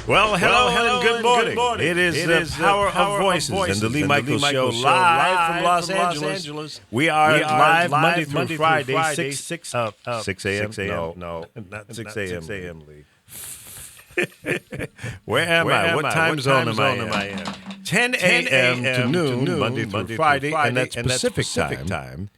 Well, hello, and good morning. It is the Power of Voices and the Lee Michaels Show live from Los Angeles. We are live Monday through Friday, 6 a.m. No, not 6 a.m. Lee. Where am I? What time zone am I in? 10 a.m. to noon, Monday through Friday, and that's Pacific time.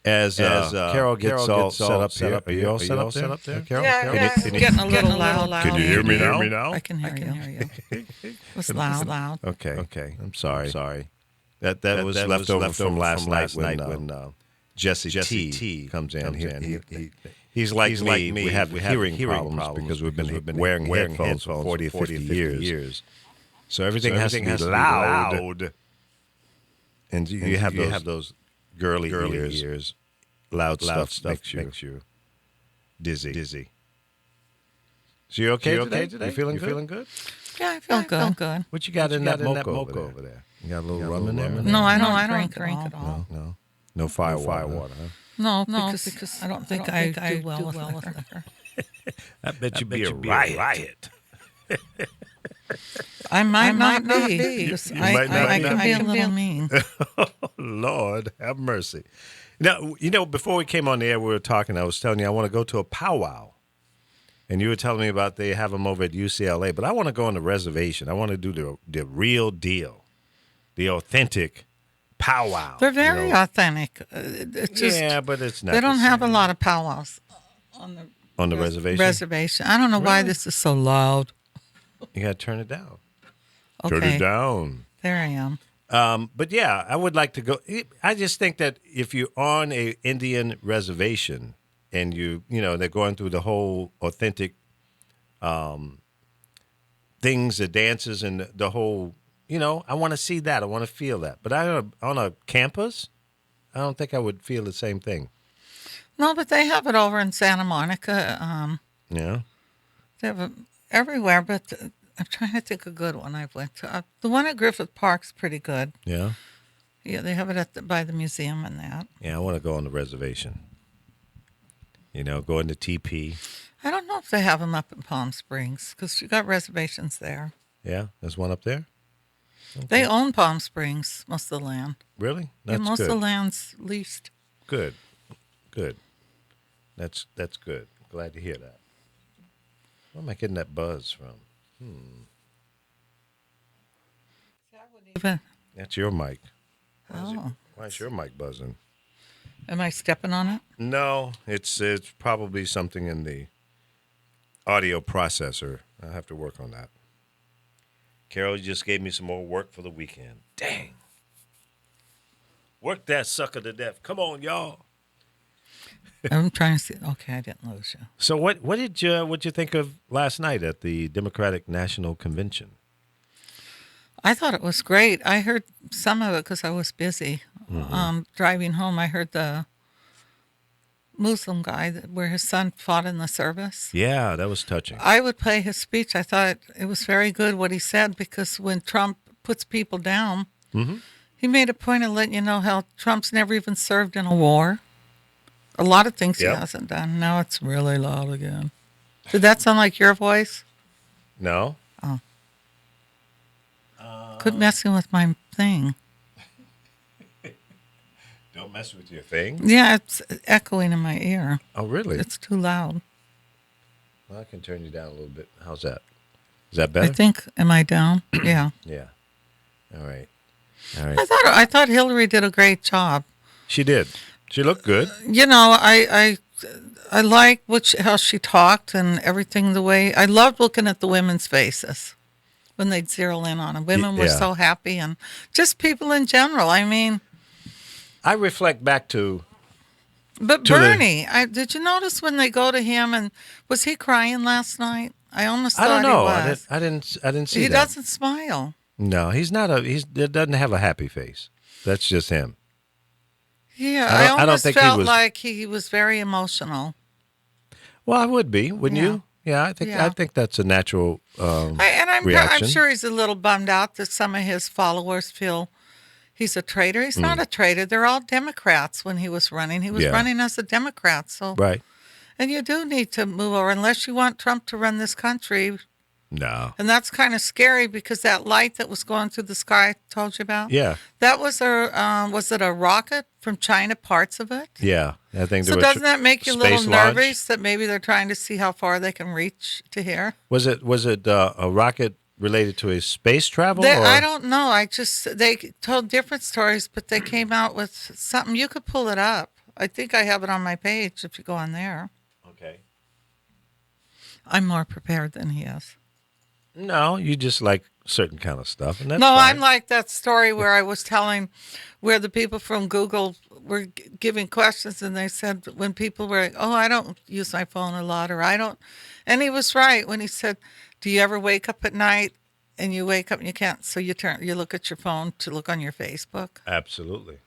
As Carol gets all set up here. Are you all set up there, Carol? Yeah, it's getting a little loud. Can you hear me now? I can hear you. It's loud. Okay. I'm sorry. That was left over from last night when Jesse T comes in. He's like me. We have hearing problems because we've been wearing headphones for 40 or 50 years. So everything has to be loud. And you have those girly ears. Loud stuff makes you dizzy. So you okay today? You feeling good? Yeah, I feel good. What you got in that mocha over there? You got a little rum in there? No, I don't drink at all. No firewater, huh? No, because I don't think I do well with liquor. I bet you'd be a riot. I might not be. I can be a little mean. Lord, have mercy. Now, before we came on the air, we were talking. I was telling you I want to go to a powwow. And you were telling me about they have them over at UCLA. But I want to go on the reservation. I want to do the real deal, the authentic powwow. They're very authentic. It's just, but it's not. They don't have a lot of powwows on the reservation. I don't know why this is so loud. You got to turn it down. Okay. Turn it down. There I am. But yeah, I would like to go. I just think that if you're on a Indian reservation and they're going through the whole authentic things, the dances, and the whole, I want to see that. I want to feel that. But on a campus, I don't think I would feel the same thing. No, but they have it over in Santa Monica. Yeah. They have it everywhere, but I'm trying to think of a good one I've went to. The one at Griffith Park's pretty good. Yeah? Yeah, they have it by the museum and that. Yeah, I want to go on the reservation. Go into TP. I don't know if they have them up in Palm Springs because you got reservations there. Yeah? There's one up there? Okay. They own Palm Springs, most of the land. Really? That's most good. of the land's leased. Good. That's good. Glad to hear that. Where am I getting that buzz from? That's your mic. Why is your mic buzzing? Am I stepping on it? No, it's probably something in the audio processor. I'll have to work on that. Carol just gave me some more work for the weekend. Dang. Work that sucker to death. Come on, y'all. I'm trying to see. Okay, I didn't lose you. So what did you think of last night at the Democratic National Convention? I thought it was great. I heard some of it because I was busy. Driving home, I heard the Muslim guy where his son fought in the service. Yeah, that was touching. I would play his speech. I thought it was very good what he said because when Trump puts people down, he made a point of letting you know how Trump's never even served in a war. A lot of things he hasn't done. Now it's really loud again. Did that sound like your voice? No. Oh. Quit messing with my thing. Don't mess with your thing? Yeah, it's echoing in my ear. Oh, really? It's too loud. Well, I can turn you down a little bit. How's that? Is that better? I think, am I down? Yeah. Yeah. All right. I thought Hillary did a great job. She did. She looked good. I like how she talked and everything the way. I loved looking at the women's faces when they'd zero in on them. Women were so happy and just people in general. I mean. I reflect back to. But Bernie, did you notice when they go to him and was he crying last night? I almost thought he was. I didn't see that. He doesn't smile. No, he's not he doesn't have a happy face. That's just him. Yeah, I almost felt like he was very emotional. Well, I would be, wouldn't you? Yeah, I think that's a natural reaction. I'm sure he's a little bummed out that some of his followers feel he's a traitor. He's not a traitor. They're all Democrats when he was running. He was running as a Democrat. So right. And you do need to move over unless you want Trump to run this country. No. And that's kind of scary because that light that was going through the sky I told you about. Yeah. That was was it a rocket from China? Parts of it. Yeah. I think there So were doesn't that make you a little space launch. nervous that maybe they're trying to see how far they can reach to here? Was it a rocket related to a space travel? I don't know. They told different stories, but they came out with something. You could pull it up. I think I have it on my page if you go on there. Okay. I'm more prepared than he is. No, you just like certain kind of stuff, and that's No, fine. I'm like that story where I was telling where the people from Google were giving questions, and they said when people were like, "Oh, I don't use my phone a lot," or "I don't," and he was right when he said, "Do you ever wake up at night and you wake up and you can't, so you look at your phone to look on your Facebook?" Absolutely.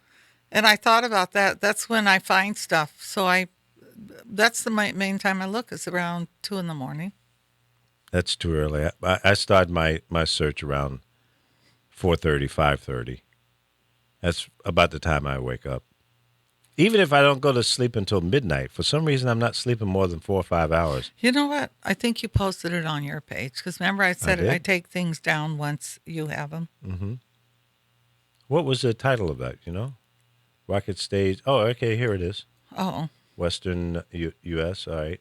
And I thought about that. That's when I find stuff. So that's the main time I look is around 2 a.m. That's too early. I start my search around 4:30, 5:30. That's about the time I wake up. Even if I don't go to sleep until midnight, for some reason I'm not sleeping more than 4 or 5 hours. You know what? I think you posted it on your page because remember I said did? I take things down once you have them. Mm-hmm. What was the title of that? Rocket Stage. Oh, okay, here it is. Oh, Western U.S. All right.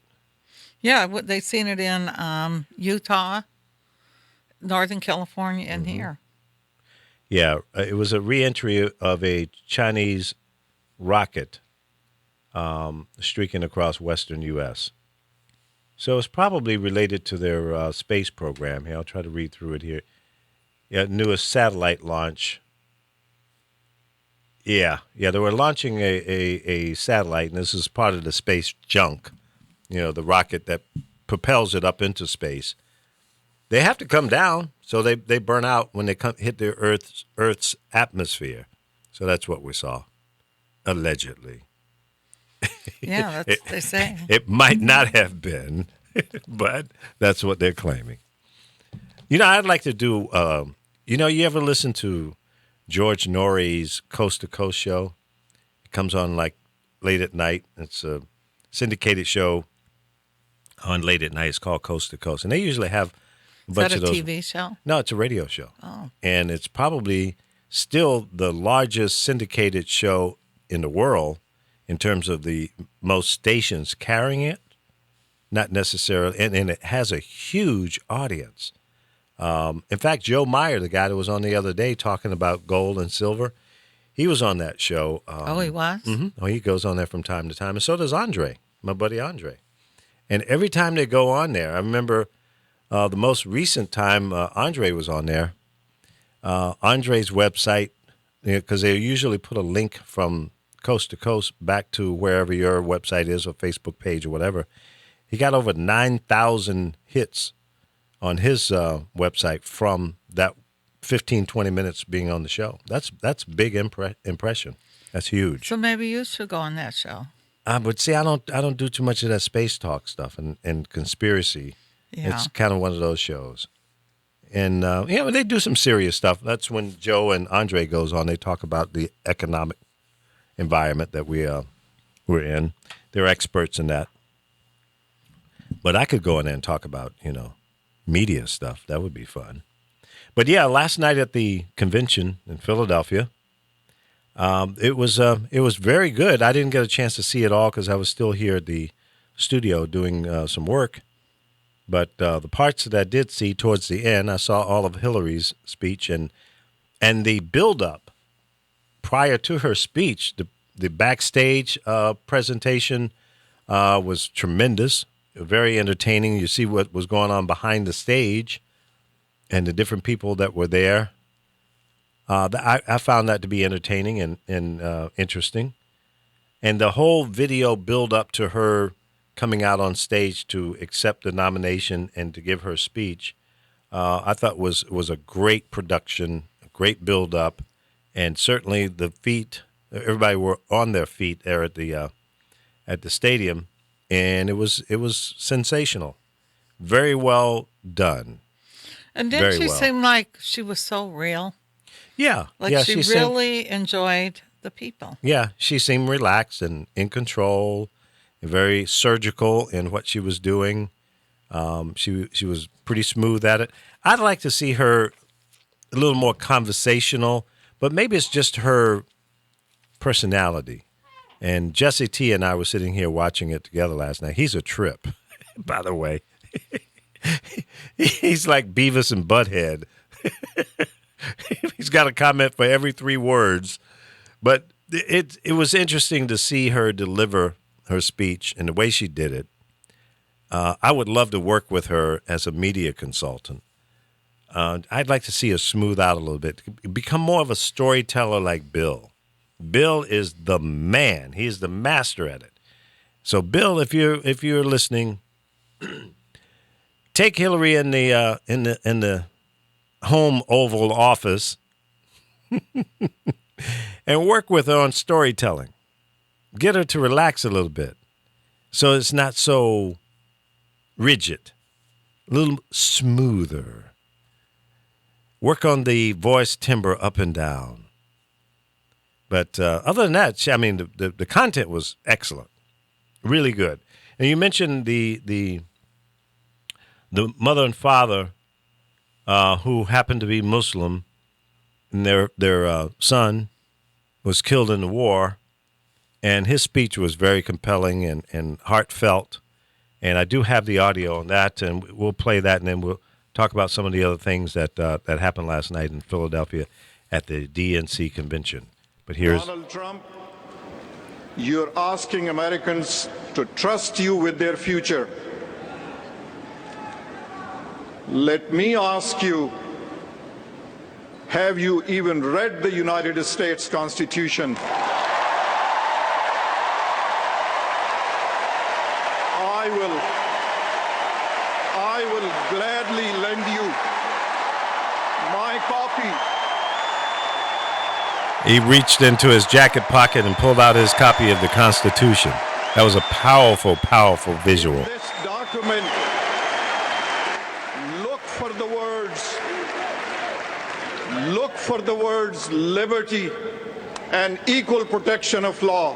yeah. They seen it in Utah, Northern California, and here. Yeah, it was a re-entry of a Chinese rocket streaking across western U.S. So it's probably related to their space program. Here, I'll try to read through it here. Yeah, newest satellite launch. Yeah, they were launching a satellite, and this is part of the space junk, the rocket that propels it up into space. They have to come down, so they burn out when they hit the Earth's atmosphere. So that's what we saw, allegedly. Yeah, that's what they say. It might not have been, but that's what they're claiming. I'd like to do, you ever listen to George Norrie's Coast to Coast show? It comes on like late at night. It's a syndicated show on late at night. It's called Coast to Coast. And they usually have a bunch of those. Is that a TV show? No, it's a radio show. Oh. And it's probably still the largest syndicated show in the world in terms of the most stations carrying it. Not necessarily. And it has a huge audience. In fact, Joe Meyer, the guy that was on the other day talking about gold and silver, he was on that show. He was? Mm-hmm. Oh, he goes on there from time to time. And so does Andre, my buddy Andre. And every time they go on there, I remember the most recent time Andre was on there, Andre's website, because they usually put a link from coast to coast back to wherever your website is or Facebook page or whatever. He got over 9,000 hits on his website from that 15, 20 minutes being on the show. That's big impression. That's huge. So maybe you should go on that show. But see, I don't do too much of that space talk stuff and conspiracy. Yeah. It's kind of one of those shows. And, they do some serious stuff. That's when Joe and Andre goes on. They talk about the economic environment that we're in. They're experts in that. But I could go in there and talk about, media stuff. That would be fun. But yeah, last night at the convention in Philadelphia, it was very good. I didn't get a chance to see it all because I was still here at the studio doing some work. But the parts that I did see towards the end, I saw all of Hillary's speech and the build-up prior to her speech. The backstage presentation was tremendous. Very entertaining. You see what was going on behind the stage and the different people that were there. I found that to be entertaining and interesting. And the whole video build up to her coming out on stage to accept the nomination and to give her speech, I thought was a great production, a great build up, and certainly the feet. Everybody were on their feet there at the stadium. And it was sensational. Very well done. And didn't she seem like she was so real? Yeah. Like she really enjoyed the people. Yeah, she seemed relaxed and in control, and very surgical in what she was doing. She was pretty smooth at it. I'd like to see her a little more conversational, but maybe it's just her personality. And Jesse T and I were sitting here watching it together last night. He's a trip, by the way. He's like Beavis and Butthead. He's got a comment for every 3 words. But it was interesting to see her deliver her speech and the way she did it. I would love to work with her as a media consultant. I'd like to see her smooth out a little bit, become more of a storyteller like Bill. Bill is the man; he's the master at it. So, Bill, if you're listening, take Hillary in the home Oval Office and work with her on storytelling. Get her to relax a little bit, so it's not so rigid, a little smoother. Work on the voice timbre up and down. But other than that, the content was excellent, really good. And you mentioned the mother and father who happened to be Muslim, and their son was killed in the war, and his speech was very compelling and heartfelt. And I do have the audio on that, and we'll play that, and then we'll talk about some of the other things that happened last night in Philadelphia at the DNC convention. But here's Donald Trump. You're asking Americans to trust you with their future. Let me ask you, have you even read the United States Constitution? I will gladly lend you my copy. He reached into his jacket pocket and pulled out his copy of the Constitution. That was a powerful, powerful visual. This document, look for the words liberty and equal protection of law.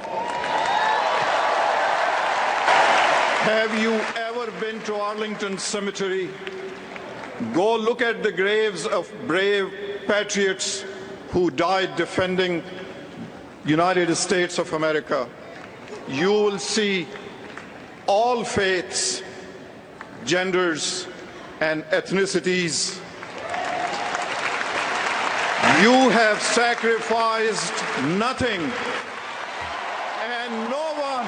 Have you ever been to Arlington Cemetery? Go look at the graves of brave patriots who died defending United States of America. You will see all faiths, genders, and ethnicities. You have sacrificed nothing, and no one.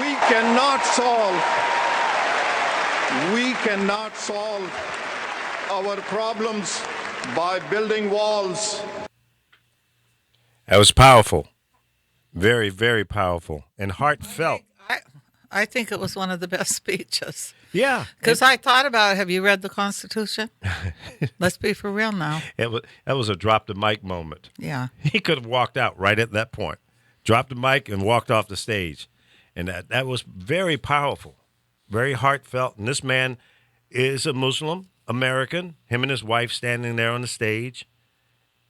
We cannot solve our problems by building walls. That was powerful. Very, very powerful and heartfelt. I think it was one of the best speeches. Yeah. Because I thought about it. Have you read the Constitution? Let's be for real now. That was a drop the mic moment. Yeah. He could have walked out right at that point, dropped the mic and walked off the stage. And that was very powerful, very heartfelt. And this man is a Muslim American, him and his wife standing there on the stage.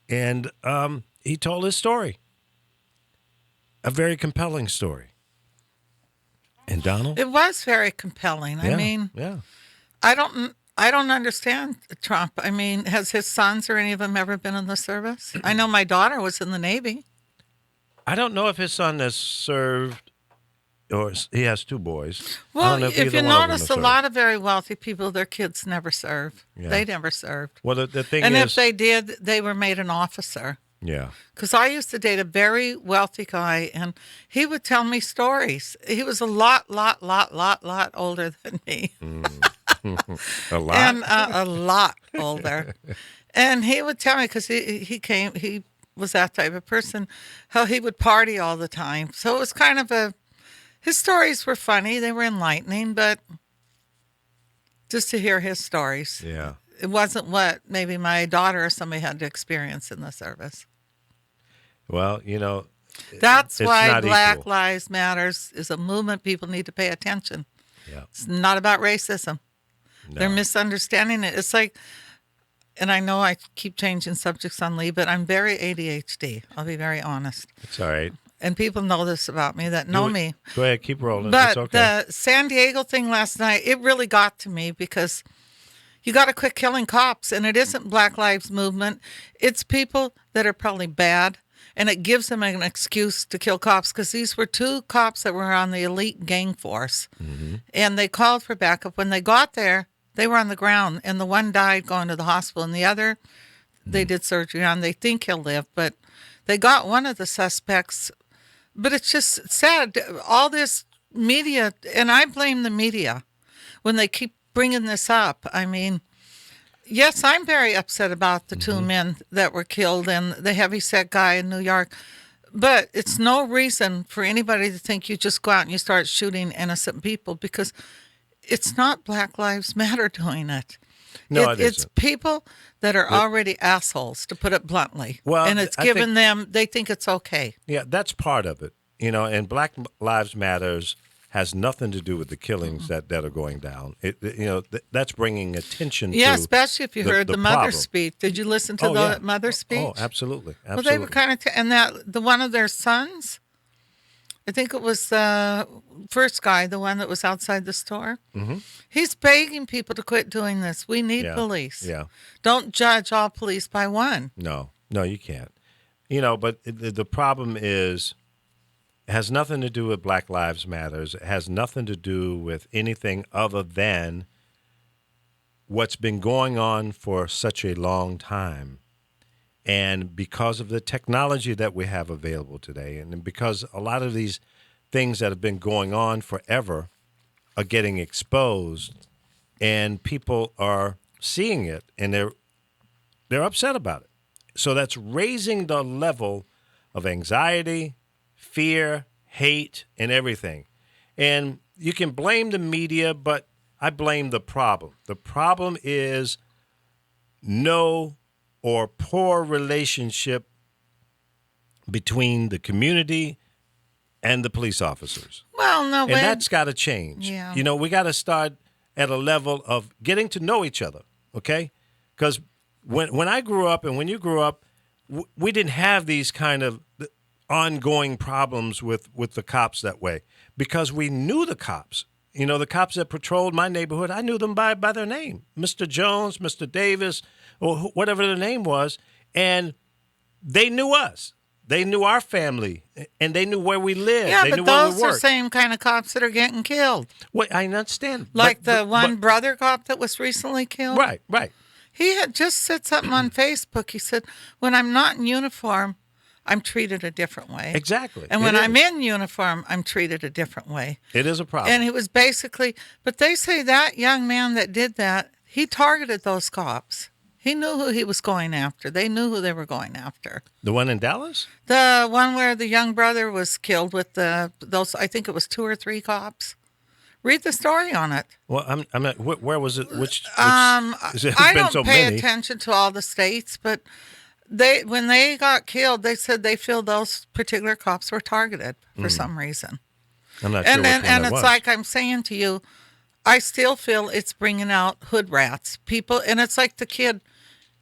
And he told his story, a very compelling story. And Donald? It was very compelling. Yeah, I mean, yeah. I don't understand Trump. I mean, has his sons or any of them ever been in the service? I know my daughter was in the Navy. I don't know if his son has served, or he has 2 boys. Well, if you notice, a lot of very wealthy people, their kids never serve. Yeah. They never served. Well, the thing and is, if they did, they were made an officer. yeah. Because I used to date a very wealthy guy, and he would tell me stories. He was a lot older than me. A lot. And a lot older. And he would tell me, because he was that type of person, how he would party all the time. So it was kind of his stories were funny. They were enlightening, but just to hear his stories. Yeah. It wasn't what maybe my daughter or somebody had to experience in the service. Well, That's it's why not Black equal. Lives Matters is a movement people need to pay attention. Yeah. It's not about racism. No. They're misunderstanding it. It's like, and I know I keep changing subjects on Lee, but I'm very ADHD. I'll be very honest. It's all right. and people know this about me that know me. Go ahead, keep rolling. But It's okay. the San Diego thing last night, it really got to me because you got to quit killing cops. And it isn't Black Lives Movement. It's people that are probably bad. And it gives them an excuse to kill cops because these were 2 cops that were on the elite gang force. And they called for backup. When they got there, they were on the ground. And the one died going to the hospital. And the other, they did surgery on. They think he'll live. But they got one of the suspects. But it's just sad. All this media, and I blame the media when they keep bringing this up. I mean, yes, I'm very upset about the 2 men that were killed and the heavyset guy in New York. But it's no reason for anybody to think you just go out and you start shooting innocent people because it's not Black Lives Matter doing it. No, It's people that are already assholes, to put it bluntly. Well, and it's I given think- them, they think it's okay. Yeah, that's part of it. And Black Lives Matters has nothing to do with the killings that are going down. That's bringing attention to Yeah, especially if you heard the mother problem. speak. Did you listen to Oh, the yeah. mother speech? Oh, absolutely. Well, they were kind of, and that the one of their sons, I think it was the first guy, the one that was outside the store. He's begging people to quit doing this. We need police. Yeah. Don't judge all police by one. No, you can't. But the problem is, it has nothing to do with Black Lives Matters. It has nothing to do with anything other than what's been going on for such a long time. And because of the technology that we have available today, and because a lot of these things that have been going on forever are getting exposed, and people are seeing it, and they're upset about it. So that's raising the level of anxiety, fear, hate, and everything. And you can blame the media, but I blame the problem. The problem is no or poor relationship between the community and the police officers. Well, no, And that's got to change. Yeah. We got to start at a level of getting to know each other, okay? Because when I grew up and when you grew up, we didn't have these kind of ongoing problems with the cops that way because we knew the cops. The cops that patrolled my neighborhood, I knew them by their name, Mr. Jones, Mr. Davis, or whatever their name was, and they knew us. They knew our family, and they knew where we lived. Yeah, they but knew where we those are the worked. same kind of cops that are getting killed. Well, I understand. Like but- the one but- brother cop that was recently killed. Right. He had just said something on Facebook. He said, when I'm not in uniform, I'm treated a different way. Exactly. And when It I'm is. in uniform, I'm treated a different way. It is a problem. And he was basically, but they say that young man that did that, he targeted those cops. He knew who he was going after. They knew who they were going after. The one in Dallas? The one where the young brother was killed with those, I think it was 2 or 3 cops. Read the story on it. Well, I'm not. Where was it? Which? There's I been don't so pay many. attention to all the states, but when they got killed, they said they feel those particular cops were targeted for some reason. I'm not sure And which one and that it's was. like I'm saying to you, I still feel it's bringing out hood rats, people, and it's like the kid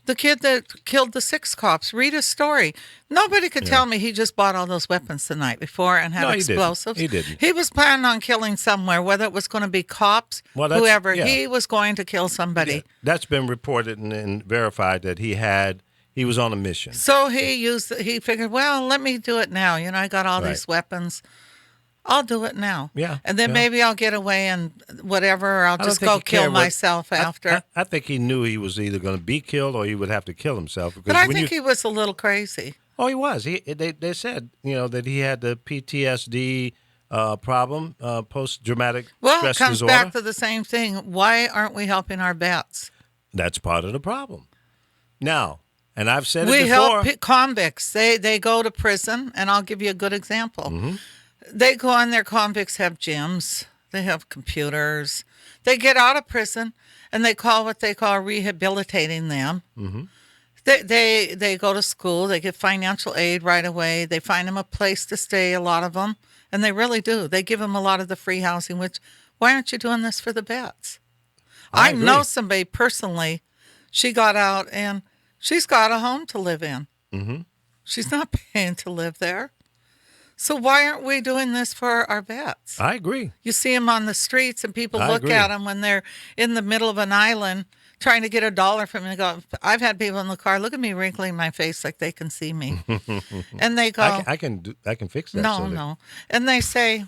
that killed the 6 cops. Read his story. Nobody could tell me he just bought all those weapons the night before and had No, he didn't. explosives. He didn't. He was planning on killing somewhere, whether it was going to be cops, Well, that's- whoever. yeah. He was going to kill somebody. Yeah, that's been reported and verified that he was on a mission. So he figured, well, let me do it now. I got all these Right. weapons. I'll do it now. Yeah, And then yeah. maybe I'll get away and whatever, or I'll I don't just think go he kill cared what- myself after. I think he knew he was either going to be killed or he would have to kill himself. Because but I when think he was a little crazy. Oh, he was. They said that he had the PTSD problem, post-traumatic Well, stress it comes disorder. back to the same thing. Why aren't we helping our vets? That's part of the problem. Now, and I've said it We before. help convicts. They go to prison, and I'll give you a good example. Mm-hmm. They go on there. Convicts have gyms. They have computers. They get out of prison, and they call what they call rehabilitating them. Mm-hmm. They go to school. They get financial aid right away. They find them a place to stay, a lot of them, and they really do. They give them a lot of the free housing, which, why aren't you doing this for the vets? I agree. know somebody personally, she got out, and she's got a home to live in. Mm-hmm. She's not paying to live there. So why aren't we doing this for our vets? I agree. You see them on the streets, and people I look agree. at them when they're in the middle of an island trying to get $1 from them. They go, I've had people in the car look at me wrinkling my face like they can see me. And they go, I can fix that. no. And they say,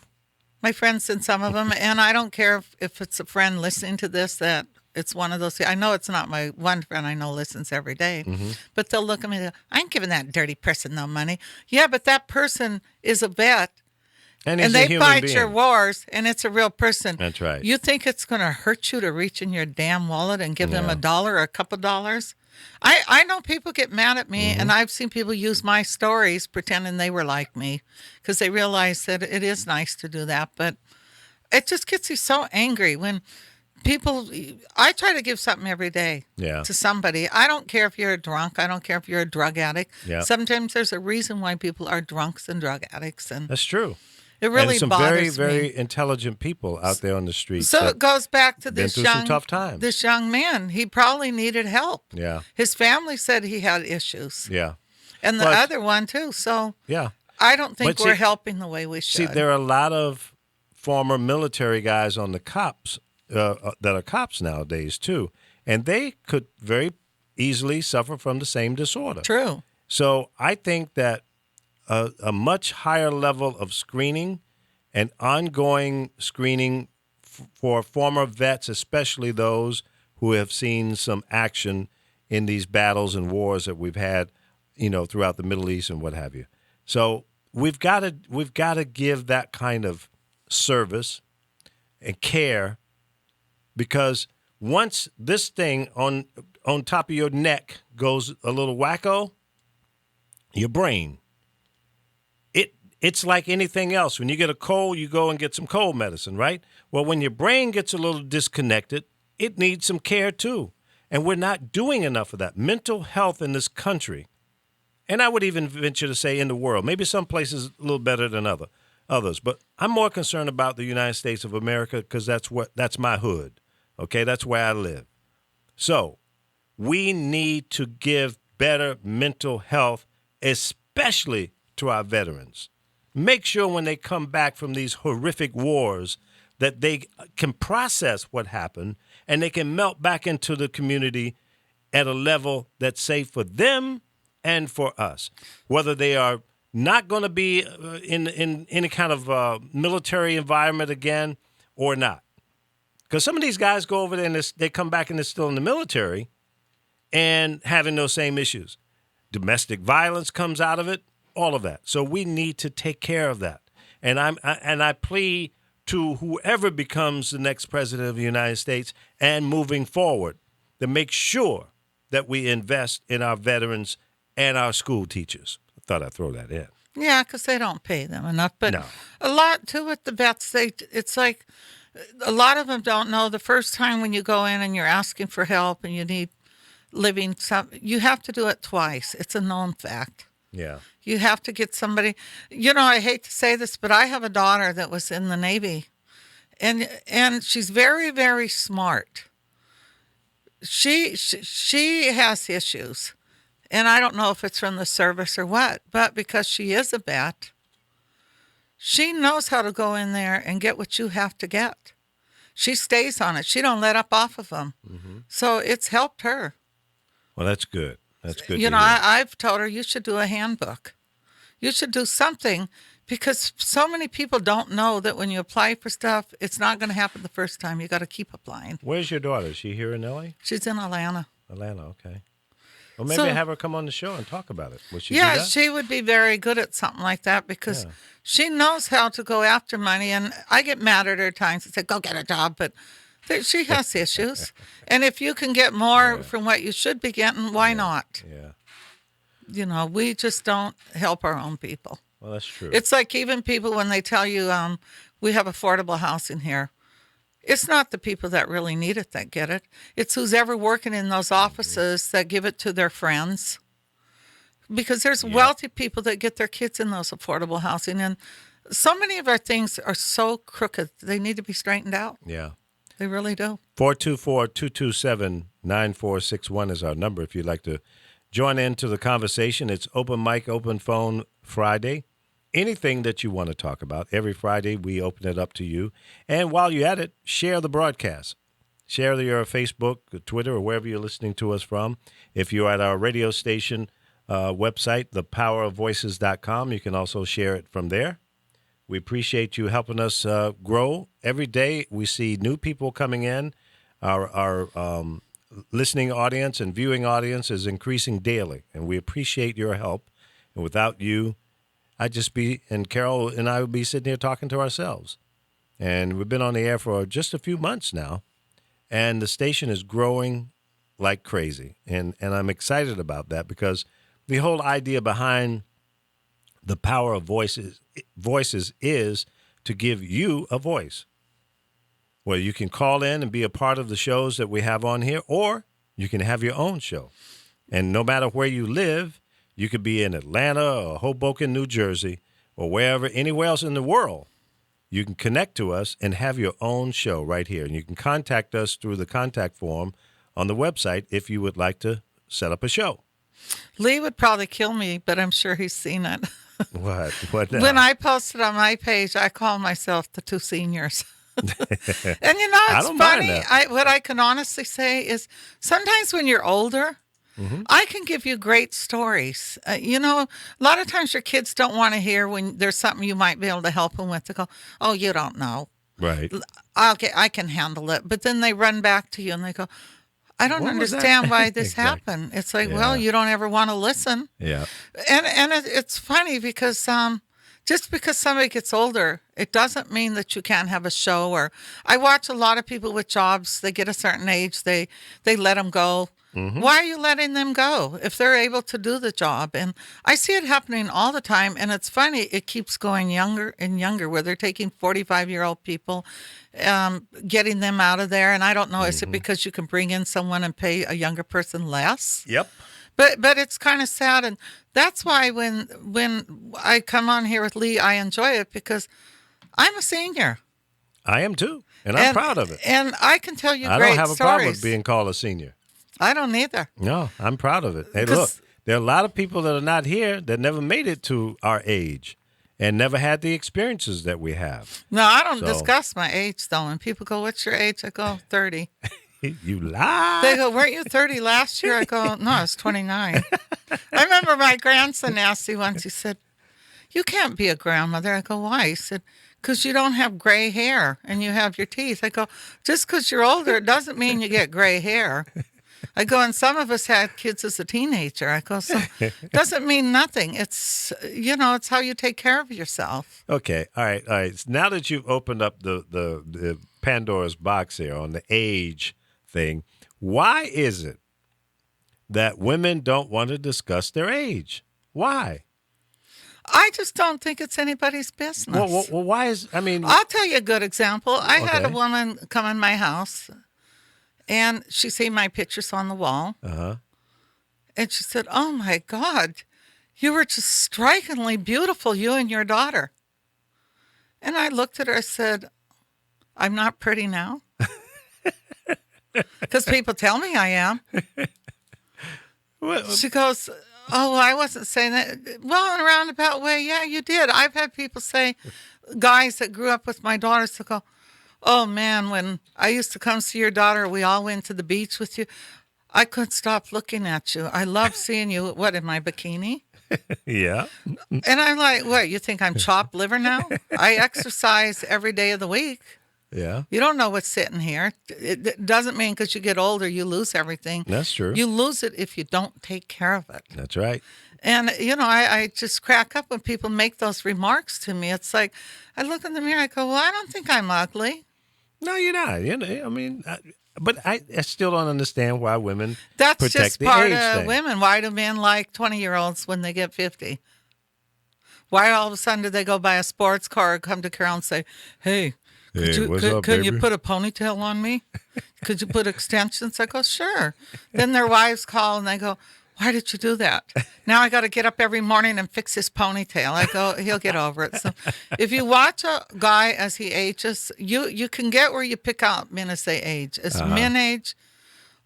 my friends and some of them, and I don't care if it's a friend listening to this, that it's one of those. I know it's not my one friend I know listens every day, but they'll look at me and go, I ain't giving that dirty person no money. Yeah, but that person is a vet. And they fight your wars, and it's a real person. That's right. You think it's going to hurt you to reach in your damn wallet and give them $1 or a couple dollars? I know people get mad at me, and I've seen people use my stories pretending they were like me because they realize that it is nice to do that. But it just gets you so angry when people. I try to give something every day to somebody. I don't care if you're a drunk. I don't care if you're a drug addict. Yeah. Sometimes there's a reason why people are drunks and drug addicts, and that's true. It really and some bothers very, me. very intelligent people out there on the streets. So it goes back to been through some tough times. This young man. He probably needed help. Yeah. His family said he had issues. Yeah. And the other one too. So yeah, I don't think we're helping the way we should. See, there are a lot of former military guys on the cops that are cops nowadays too, and they could very easily suffer from the same disorder. True. So I think that a much higher level of screening and ongoing screening for former vets, especially those who have seen some action in these battles and wars that we've had, throughout the Middle East and what have you. So we've got to give that kind of service and care, because once this thing on top of your neck goes a little wacko, your brain. It's like anything else. When you get a cold, you go and get some cold medicine, right? Well, when your brain gets a little disconnected, it needs some care too. And we're not doing enough of that. Mental health in this country, and I would even venture to say in the world, maybe some places a little better than others, but I'm more concerned about the United States of America because that's my hood, okay? That's where I live. So we need to give better mental health, especially to our veterans. Make sure when they come back from these horrific wars that they can process what happened and they can melt back into the community at a level that's safe for them and for us. Whether they are not going to be in any kind of military environment again or not. Because some of these guys go over there and they come back and they're still in the military and having those same issues. Domestic violence comes out of it. All of that. So we need to take care of that. And I plead to whoever becomes the next president of the United States and moving forward to make sure that we invest in our veterans and our school teachers. I thought I'd throw that in. Yeah, because they don't pay them enough. But No. a lot too with the vets, it's like a lot of them don't know the first time when you go in and you're asking for help and you need you have to do it twice. It's a known fact. Yeah. You have to get somebody. I hate to say this, but I have a daughter that was in the Navy, and she's very, very smart. She has issues, and I don't know if it's from the service or what, but because she is a vet, she knows how to go in there and get what you have to get. She stays on it. She don't let up off of them. Mm-hmm. So it's helped her. Well, that's good. That's good. I've told her you should do a handbook. You should do something, because so many people don't know that when you apply for stuff, it's not going to happen the first time. You got to keep applying. Where's your daughter? Is she here in L.A.? She's in Atlanta. Atlanta, okay. Well, maybe have her come on the show and talk about it. Would she do Yeah, that? she would be very good at something like that, because she knows how to go after money. And I get mad at her at times and say, go get a job. But she has issues. And if you can get more from what you should be getting, why not? Yeah. We just don't help our own people. Well, that's true. It's like even people when they tell you we have affordable housing here. It's not the people that really need it that get it. It's who's ever working in those offices that give it to their friends. Because there's wealthy people that get their kids in those affordable housing. And so many of our things are so crooked. They need to be straightened out. Yeah. They really do. 424-227-9461 is our number if you'd like to join into the conversation. It's Open Mic, Open Phone Friday. anything that you want to talk about. Every Friday, we open it up to you. And while you're at it, share the broadcast. Share your Facebook, Twitter, or wherever you're listening to us from. If you're at our radio station website, thepowerofvoices.com, you can also share it from there. We appreciate you helping us grow. Every day we see new people coming in. Our listening audience and viewing audience is increasing daily, and we appreciate your help. And without you, and Carol and I would be sitting here talking to ourselves. And we've been on the air for just a few months now, and the station is growing like crazy. And I'm excited about that because the whole idea behind the power of voices is to give you a voice. Well, you can call in and be a part of the shows that we have on here, or you can have your own show. And no matter where you live, you could be in Atlanta or Hoboken, New Jersey, or wherever, anywhere else in the world. You can connect to us and have your own show right here. And you can contact us through the contact form on the website if you would like to set up a show. Lee would probably kill me, but I'm sure he's seen it. What? What now? When I posted on my page, I call myself the two seniors. And it's funny. What I can honestly say is sometimes when you're older, I can give you great stories. A lot of times your kids don't want to hear when there's something you might be able to help them with. They go, "Oh, you don't know." Right. I can handle it. But then they run back to you and they go, "I don't understand why this happened." It's like, well, you don't ever want to listen. Yeah. And it's funny because just because somebody gets older, it doesn't mean that you can't have a show. Or I watch a lot of people with jobs. They get a certain age, they let them go. Why are you letting them go if they're able to do the job? And I see it happening all the time. And it's funny, it keeps going younger and younger, where they're taking 45-year-old people, getting them out of there. And I don't know, is it because you can bring in someone and pay a younger person less? Yep. But it's kind of sad. And that's why when I come on here with Lee, I enjoy it because I'm a senior. I am too. And I'm proud of it. And I can tell you great stories. I don't have a problem with being called a senior. I don't either. No, I'm proud of it. Hey, look, there are a lot of people that are not here that never made it to our age and never had the experiences that we have. No, I don't discuss my age, though. When people go, "What's your age?" I go, 30. You lie. They go, "Weren't you 30 last year?" I go, "No, I was 29. I remember my grandson asked me once, he said, "You can't be a grandmother." I go, "Why?" He said, "Because you don't have gray hair and you have your teeth." I go, "Just because you're older, it doesn't mean you get gray hair." I go, and some of us had kids as a teenager. I go, so it doesn't mean nothing. It's, it's how you take care of yourself. Okay. All right. Now that you've opened up the Pandora's box here on the age thing, why is it that women don't want to discuss their age? Why? I just don't think it's anybody's business. Well, why I'll tell you a good example. I had a woman come in my house. And she seen my pictures on the wall. And she said, "Oh, my God, you were just strikingly beautiful, you and your daughter." And I looked at her, I said, "I'm not pretty now." Because people tell me I am. She goes, "Oh, I wasn't saying that." Well, in a roundabout way, yeah, you did. I've had people say, guys that grew up with my daughters, to go, "Oh, man, when I used to come see your daughter, we all went to the beach with you. I couldn't stop looking at you. I love seeing you." What, in my bikini? Yeah. And I'm like, "What, you think I'm chopped liver now? I exercise every day of the week." Yeah. You don't know what's sitting here. It doesn't mean because you get older, you lose everything. That's true. You lose it if you don't take care of it. That's right. And, I just crack up when people make those remarks to me. It's like, I look in the mirror, I go, "Well, I don't think I'm ugly." No, you're not. But I still don't understand why women That's protect just the part age of thing. women. Why do men like 20-year-olds when they get 50? Why all of a sudden do they go buy a sports car or come to Carol and say, "Hey, could you put a ponytail on me? Could you put extensions?" I go, "Sure." Then their wives call and they go, "Why did you do that?" "Now I got to get up every morning and fix his ponytail." I go, "He'll get over it." So if you watch a guy as he ages, you can get where you pick out men as they age. As men age,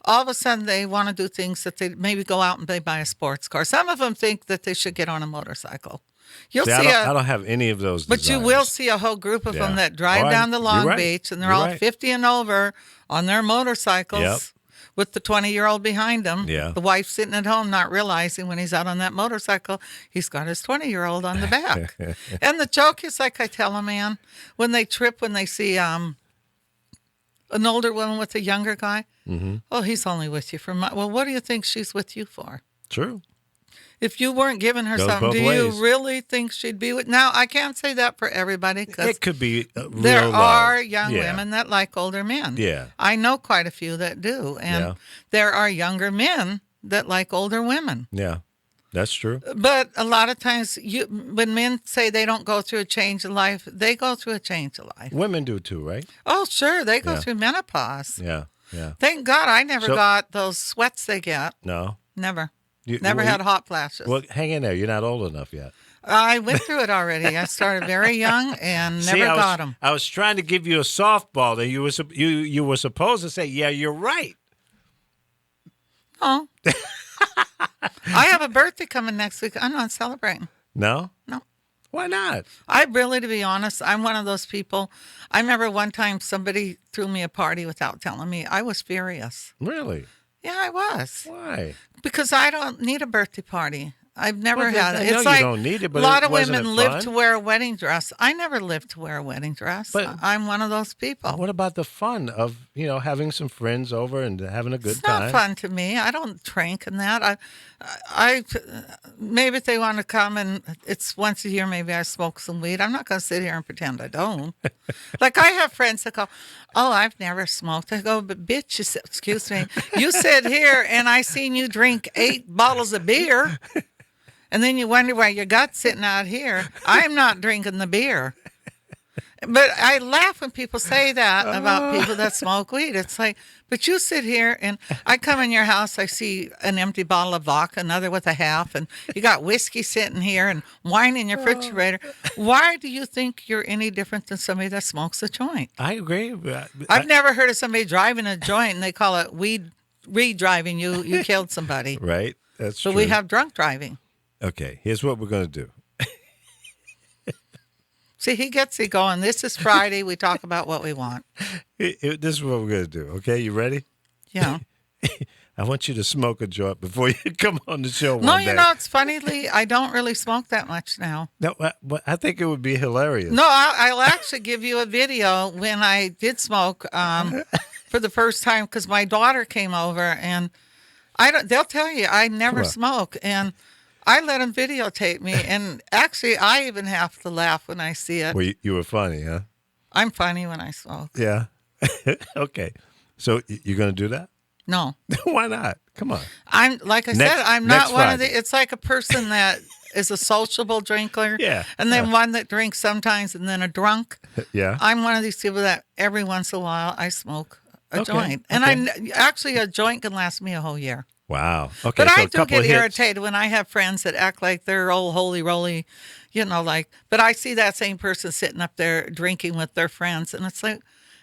all of a sudden they want to do things that they maybe go out and they buy a sports car. Some of them think that they should get on a motorcycle. You'll See, see I don't have any of those but you will see a whole group of them that drive down to Long Beach, and they're all 50 and over on their motorcycles with the 20-year-old behind them. Yeah. The wife sitting at home not realizing when he's out on that motorcycle, he's got his 20-year-old on the back. And the joke is, like I tell a man, when they trip, when they see an older woman with a younger guy, oh, he's only with you for well, what do you think she's with you for? True. If you weren't giving her something, do you really think she'd be with? Now, I can't say that for everybody, because it could be real there love. are young women that like older men. Yeah. I know quite a few that do. And there are younger men that like older women. Yeah, that's true. But a lot of times, when men say they don't go through a change of life, they go through a change of life. Women do too, right? Oh, sure. They go through menopause. Yeah, yeah. Thank God I never got those sweats they get. No? Never. Never had hot flashes. Well, hang in there. You're not old enough yet. I went through it already. I started very young and never got them. I was trying to give you a softball that you were supposed to say, yeah, you're right. Oh. I have a birthday coming next week. I'm not celebrating. No? No. Why not? I really, to be honest, I'm one of those people. I remember one time somebody threw me a party without telling me. I was furious. Really? Yeah, I was. Why? Because I don't need a birthday party. I've never had it. I know It's like you don't need it, but a lot of wasn't women it live fun? to wear a wedding dress. I never lived to wear a wedding dress. But I'm one of those people. what about the fun of, having some friends over and having a good It's time? not fun to me. I don't drink and that. I maybe if they want to come and it's once a year, maybe I smoke some weed. I'm not going to sit here and pretend I don't. Like I have friends that go, "Oh, I've never smoked." I go, "But bitch, excuse me, you sit here and I seen you drink 8 bottles of beer." And then you wonder why your gut's sitting out here. I'm not drinking the beer. But I laugh when people say that about people that smoke weed. It's like, but you sit here and I come in your house, I see an empty bottle of vodka, another with a half, and you got whiskey sitting here and wine in your refrigerator. Why do you think you're any different than somebody that smokes a joint? I agree. I've never heard of somebody driving a joint and they call it weed driving. You killed somebody. Right. That's so true. we have drunk driving. Okay, here's what we're going to do. See, he gets it going. This is Friday. We talk about what we want. This is what we're going to do, okay? You ready? Yeah. I want you to smoke a joint before you come on the show one No, day. it's funny, Lee. I don't really smoke that much now. No, but I think it would be hilarious. No, I'll actually give you a video when I did smoke for the first time because my daughter came over and they'll tell you I never smoke. And I let them videotape me, and actually, I even have to laugh when I see it. Well, you were funny, huh? I'm funny when I smoke. Yeah. Okay. So you're going to do that? No. Why not? Come on. I'm not one of Friday. it's like a person that is a sociable drinker. Yeah. And then one that drinks sometimes, and then a drunk. Yeah. I'm one of these people that every once in a while I smoke a Okay, joint, and actually a joint can last me a whole year. Wow. Okay. But so I a do couple get of hits. irritated when I have friends that act like they're old holy roly, but I see that same person sitting up there drinking with their friends, and it's like,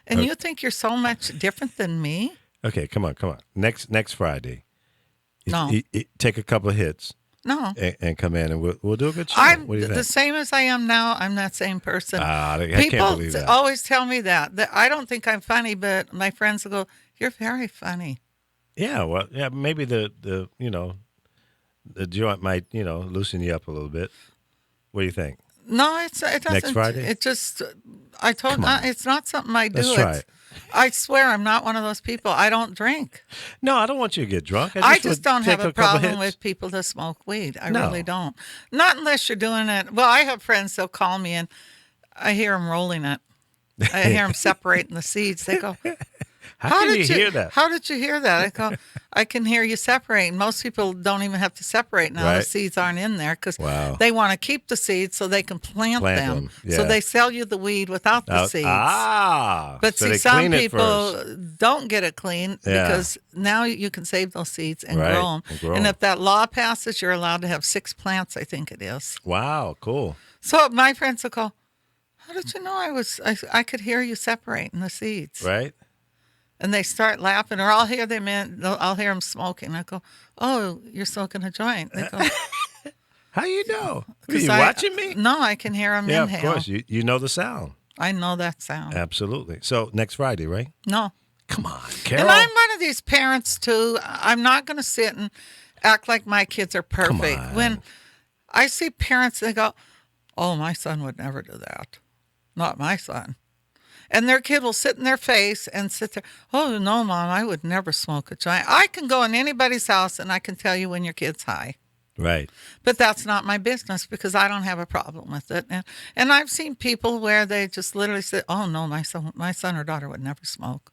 and you think you're so much different than me? Okay, come on. Next Friday. No. Take a couple of hits. No. And come in, and we'll do a good show. I'm What do you the think? same as I am now. I'm that same person. I People can't believe that. always tell me that I don't think I'm funny, but my friends will go, "You're very funny." Yeah, well, maybe the joint might, loosen you up a little bit. What do you think? No, it doesn't. Next Friday? It just, it's not something I do. Let's try it. I swear I'm not one of those people. I don't drink. No, I don't want you to get drunk. I just would don't take have a couple problem hits. with people that smoke weed. I No. really don't. Not unless you're doing it. Well, I have friends, they'll call me and I hear them rolling it. I hear them separating the seeds. They go, How can you hear that? How did you hear that? I go, I can hear you separating. Most people don't even have to separate now. Right. The seeds aren't in there because Wow. they want to keep the seeds so they can plant them. Yeah. So they sell you the weed without the seeds. But But so see, they some clean it people first. don't get it clean Yeah. because now you can save those seeds and Right, grow them. and grow And 'em. if that law passes, you're allowed to have 6 plants, I think it is. Wow, cool. So my friends will go, how did you know I could hear you separating the seeds? Right? And they start laughing, or I'll hear them smoking. I go, "Oh, you're smoking a joint." They go, How you know? Are 'Cause you watching me? No, I can hear him Yeah, inhale. of course. You know the sound. I know that sound. Absolutely. So next Friday, right? No. Come on, Carol. And I'm one of these parents, too. I'm not going to sit and act like my kids are perfect. on. When I see parents, they go, oh, my son would never do that. Not my son. And their kid will sit in their face and sit there, oh, no, Mom, I would never smoke a joint. I can go in anybody's house and I can tell you when your kid's high. Right. But that's not my business because I don't have a problem with it. And I've seen people where they just literally say, oh, no, my son or daughter would never smoke.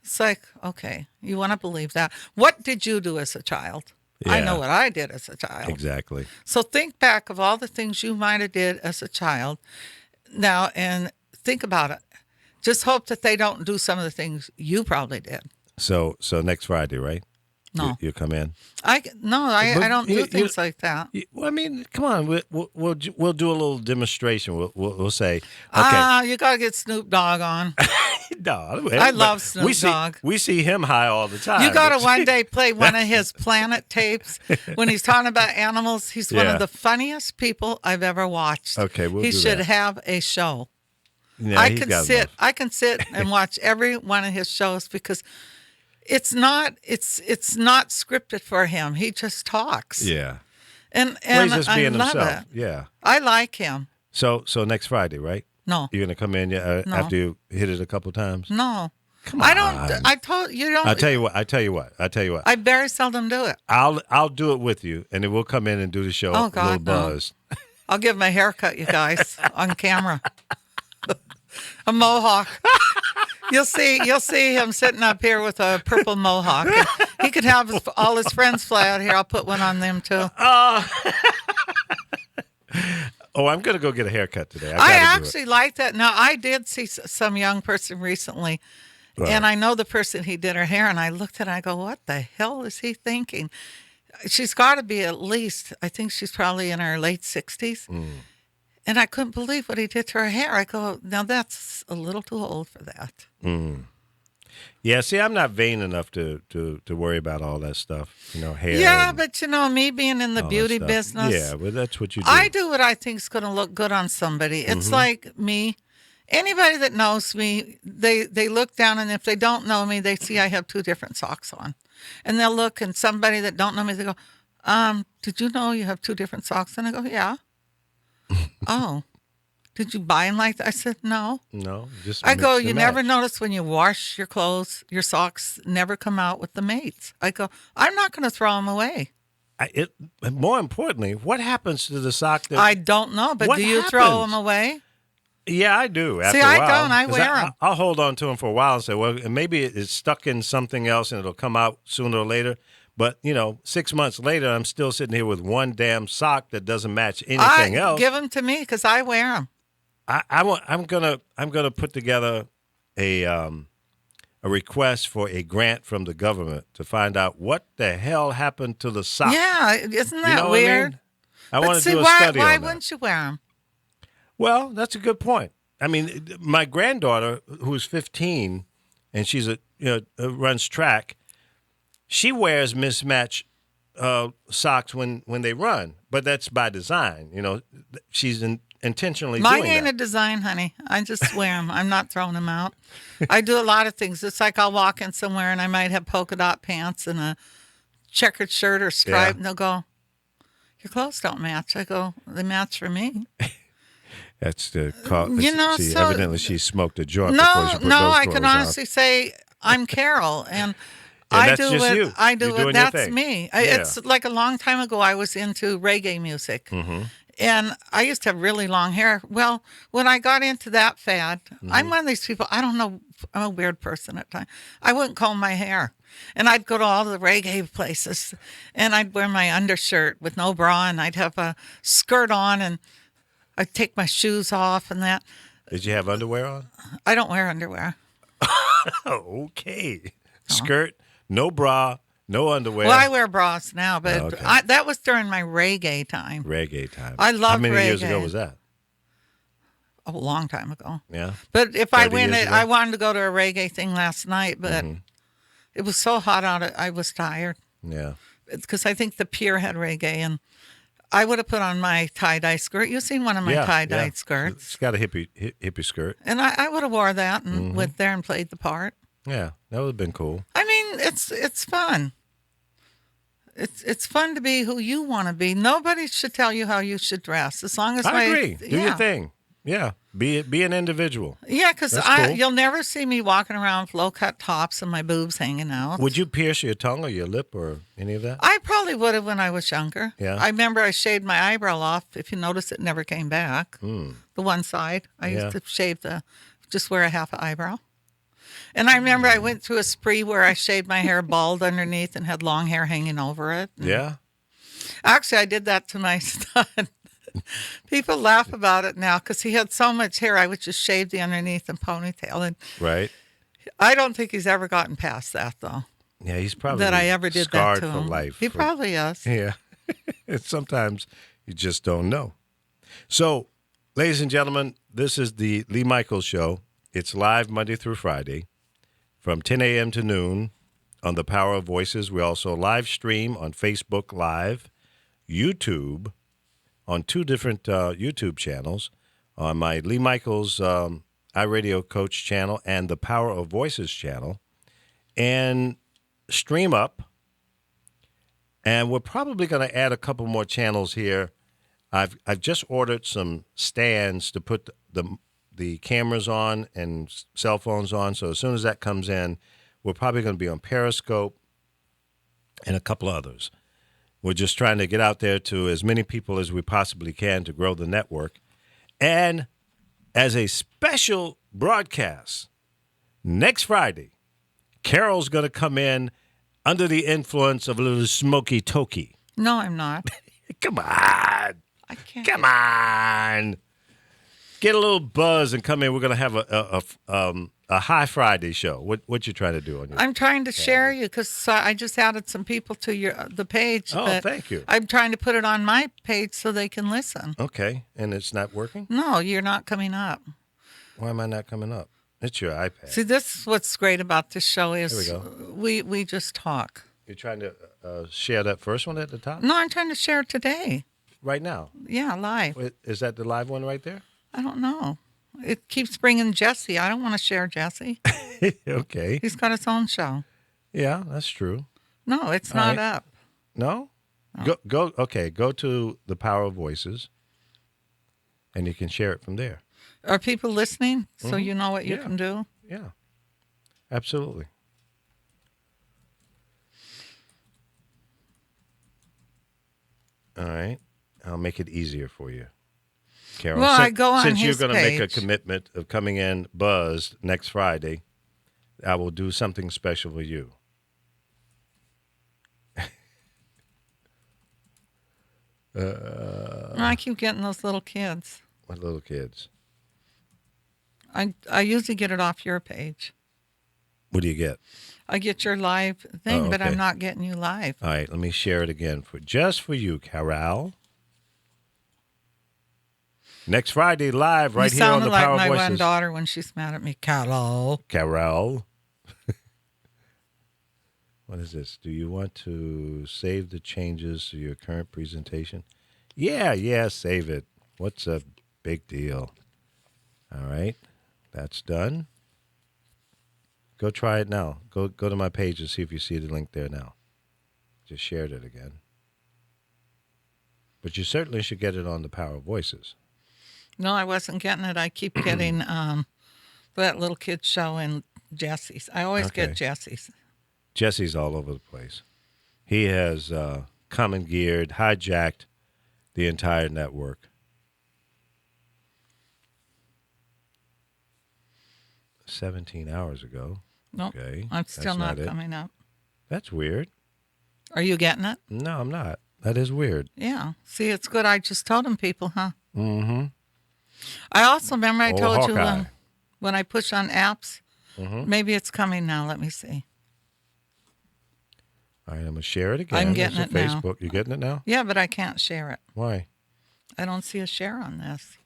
It's like, okay, you want to believe that. What did you do as a child? I Yeah. know what I did as a child. Exactly. So think back of all the things you might have did as a child now and think about it. Just hope that they don't do some of the things you probably did. So next Friday, right? No. You come in. I don't do things like that. Well, I mean, come on. We'll do a little demonstration. We'll say, okay. You got to get Snoop Dogg on. No, I love Snoop Dogg. We see him high all the time. You got to one day play one of his Planet tapes when he's talking about animals. He's one Yeah. of the funniest people I've ever watched. Okay, we'll he do should that. have a show. Yeah, I he's can got sit. enough. I can sit and watch every one of his shows because it's not scripted for him. He just talks. Yeah. and Well, he's just I being love himself. it. Yeah. I like him. So next Friday, right? No, You're gonna come in No. after you hit it a couple times. no. Come I on. don't. I told you don't. I'll tell you what. I very seldom do it. I'll do it with you, and then we'll come in and do the show. Oh, a God, little no. buzz. I'll give him a haircut, you guys, on camera. A mohawk. You'll see him sitting up here with a purple mohawk. He could have all his friends fly out here. I'll put one on them too. Oh, I'm gonna go get a haircut today. I gotta do it. actually like that. Now, I did see some young person recently, Right. and I know the person he did her hair, and I looked at it, I go, what the hell is he thinking? She's got to be at least, I think she's probably in her late 60s. And I couldn't believe what he did to her hair. I go, now that's a little too old for that. Yeah, see, I'm not vain enough to worry about all that stuff. Hair. Yeah, and but me being in the all that beauty stuff. business, Yeah, well, that's what you do. I do what I think's going to look good on somebody. It's like me. Anybody that knows me, they look down, and if they don't know me, they see I have two different socks on. And they'll look, and somebody that don't know me, they go, did you know you have two different socks? And I go, yeah. Oh, did you buy them like that? I said, no. No, just I go, mix and you never match. notice when you wash your clothes, your socks never come out with the mates. I go, I'm not going to throw them away. More importantly, what happens to the sock that I don't know, but What do you throw happens? them away? Yeah, I do. After See, a I while. don't. I 'Cause wear 'em. I'll hold on to them for a while and say, well, maybe it's stuck in something else and it'll come out sooner or later. But 6 months later, I'm still sitting here with one damn sock that doesn't match anything else. Give them to me because I wear them. I'm gonna put together a request for a grant from the government to find out what the hell happened to the sock. Yeah, isn't that You know what weird? I want to see, do a why, study why on that. wouldn't you wear them? Well, that's a good point. I mean, my granddaughter, who's 15, and she's runs track, she wears mismatched socks when they run, but that's by design. She's intentionally Mine doing ain't that. a design, honey. I just wear them. I'm not throwing them out. I do a lot of things. It's like I'll walk in somewhere and I might have polka dot pants and a checkered shirt or stripe, Yeah. and they'll go, your clothes don't match. I go, they match for me. That's the call. so- Evidently she smoked a joint before she put No, those I clothes can on. honestly say I'm Carol, and And I that's do just what you. I do. You're What doing your that's thing. me. Yeah. It's like a long time ago. I was into reggae music, and I used to have really long hair. Well, when I got into that fad, I'm one of these people. I don't know. I'm a weird person at times. I wouldn't comb my hair, and I'd go to all the reggae places, and I'd wear my undershirt with no bra, and I'd have a skirt on, and I'd take my shoes off, and that. Did you have underwear on? I don't wear underwear. Oh, okay. Skirt, no bra, no underwear. Well, I wear bras now, but Okay. that was during my reggae time. Reggae time. I How love many years ago reggae. was that? A long time ago. Yeah. But if I 30 went, years ago? I wanted to go to a reggae thing last night, but Mm-hmm. it was so hot out. I was tired Yeah. because I think the Pier had reggae, and I would have put on my tie-dye skirt. You've seen one of my tie-dyed skirts. It's got a hippie skirt. And I would have wore that and went there and played the part. Yeah, that would have been cool. I mean, it's fun. It's fun to be who you want to be. Nobody should tell you how you should dress. As long as I agree. Do your thing. Yeah, be an individual. Yeah, because cool. you'll never see me walking around with low-cut tops and my boobs hanging out. Would you pierce your tongue or your lip or any of that? I probably would have when I was younger. Yeah. I remember I shaved my eyebrow off. If you notice, it never came back. The one side. I used to shave just wear a half an eyebrow. And I remember I went through a spree where I shaved my hair bald underneath and had long hair hanging over it. Yeah. Actually, I did that to my son. People laugh about it now because he had so much hair. I would just shave the underneath and ponytail. And Right. I don't think he's ever gotten past that, though. Yeah, he's probably That I ever did scarred that to for him. life. He probably is. Yeah. And sometimes you just don't know. So, ladies and gentlemen, this is the Lee Michaels Show. It's live Monday through Friday from 10 a.m. to noon on the Power of Voices. We also live stream on Facebook Live, YouTube, on 2 different YouTube channels, on my Lee Michaels iRadio Coach channel and the Power of Voices channel, and Stream Up. And we're probably going to add a couple more channels here. I've just ordered some stands to put the cameras on and cell phones on. So as soon as that comes in, we're probably going to be on Periscope and a couple others. We're just trying to get out there to as many people as we possibly can to grow the network. And as a special broadcast, next Friday, Carol's going to come in under the influence of a little smoky tokey. No, I'm not. Come on. I can't. Come on. Get a little buzz and come in. We're going to have a High Friday show. What you trying to do on your? I'm trying to share you because I just added some people to the page. Oh, but thank you. I'm trying to put it on my page so they can listen. Okay, and it's not working? No, you're not coming up. Why am I not coming up? It's your iPad. See, this is what's great about this show is Here we just talk. You're trying to share that first one at the top? No, I'm trying to share it today. Right now? Yeah, live. Wait, is that the live one right there? I don't know. It keeps bringing Jesse. I don't want to share Jesse. Okay. He's got his own show. Yeah, that's true. No, it's All not right. up. No? Go to the Power of Voices, and you can share it from there. Are people listening so you know what you Yeah. can do? Yeah, absolutely. All right. I'll make it easier for you, Carol. Well, I go on since you're his going to make a page. commitment of coming in buzzed next Friday, I will do something special for you. I keep getting those little kids. What little kids? I usually get it off your page. What do you get? I get your live thing, Oh, but okay. I'm not getting you live. All right, let me share it again just for you, Carol. Next Friday, live right you here on sounded the like Power my Voices. one daughter when she's mad at me. Carol. Carol. What is this? Do you want to save the changes to your current presentation? Yeah, save it. What's a big deal? All right, that's done. Go try it now. Go to my page and see if you see the link there now. Just shared it again. But you certainly should get it on the Power of Voices. No, I wasn't getting it. I keep getting that little kid show and Jesse's. I always Okay. get Jesse's. Jesse's all over the place. He has commandeered, hijacked the entire network. 17 hours ago. Nope, Okay, I'm still that's not not it. coming up. That's weird. Are you getting it? No, I'm not. That is weird. Yeah. See, it's good. I just told them people, huh? Mm-hmm. I also remember I Oh, told you Hawkeye. when I push on apps, maybe it's coming now. Let me see. All right, I'm going to share it again. I'm getting It's it on now. Facebook. You getting it now? Yeah, but I can't share it. Why? I don't see a share on this.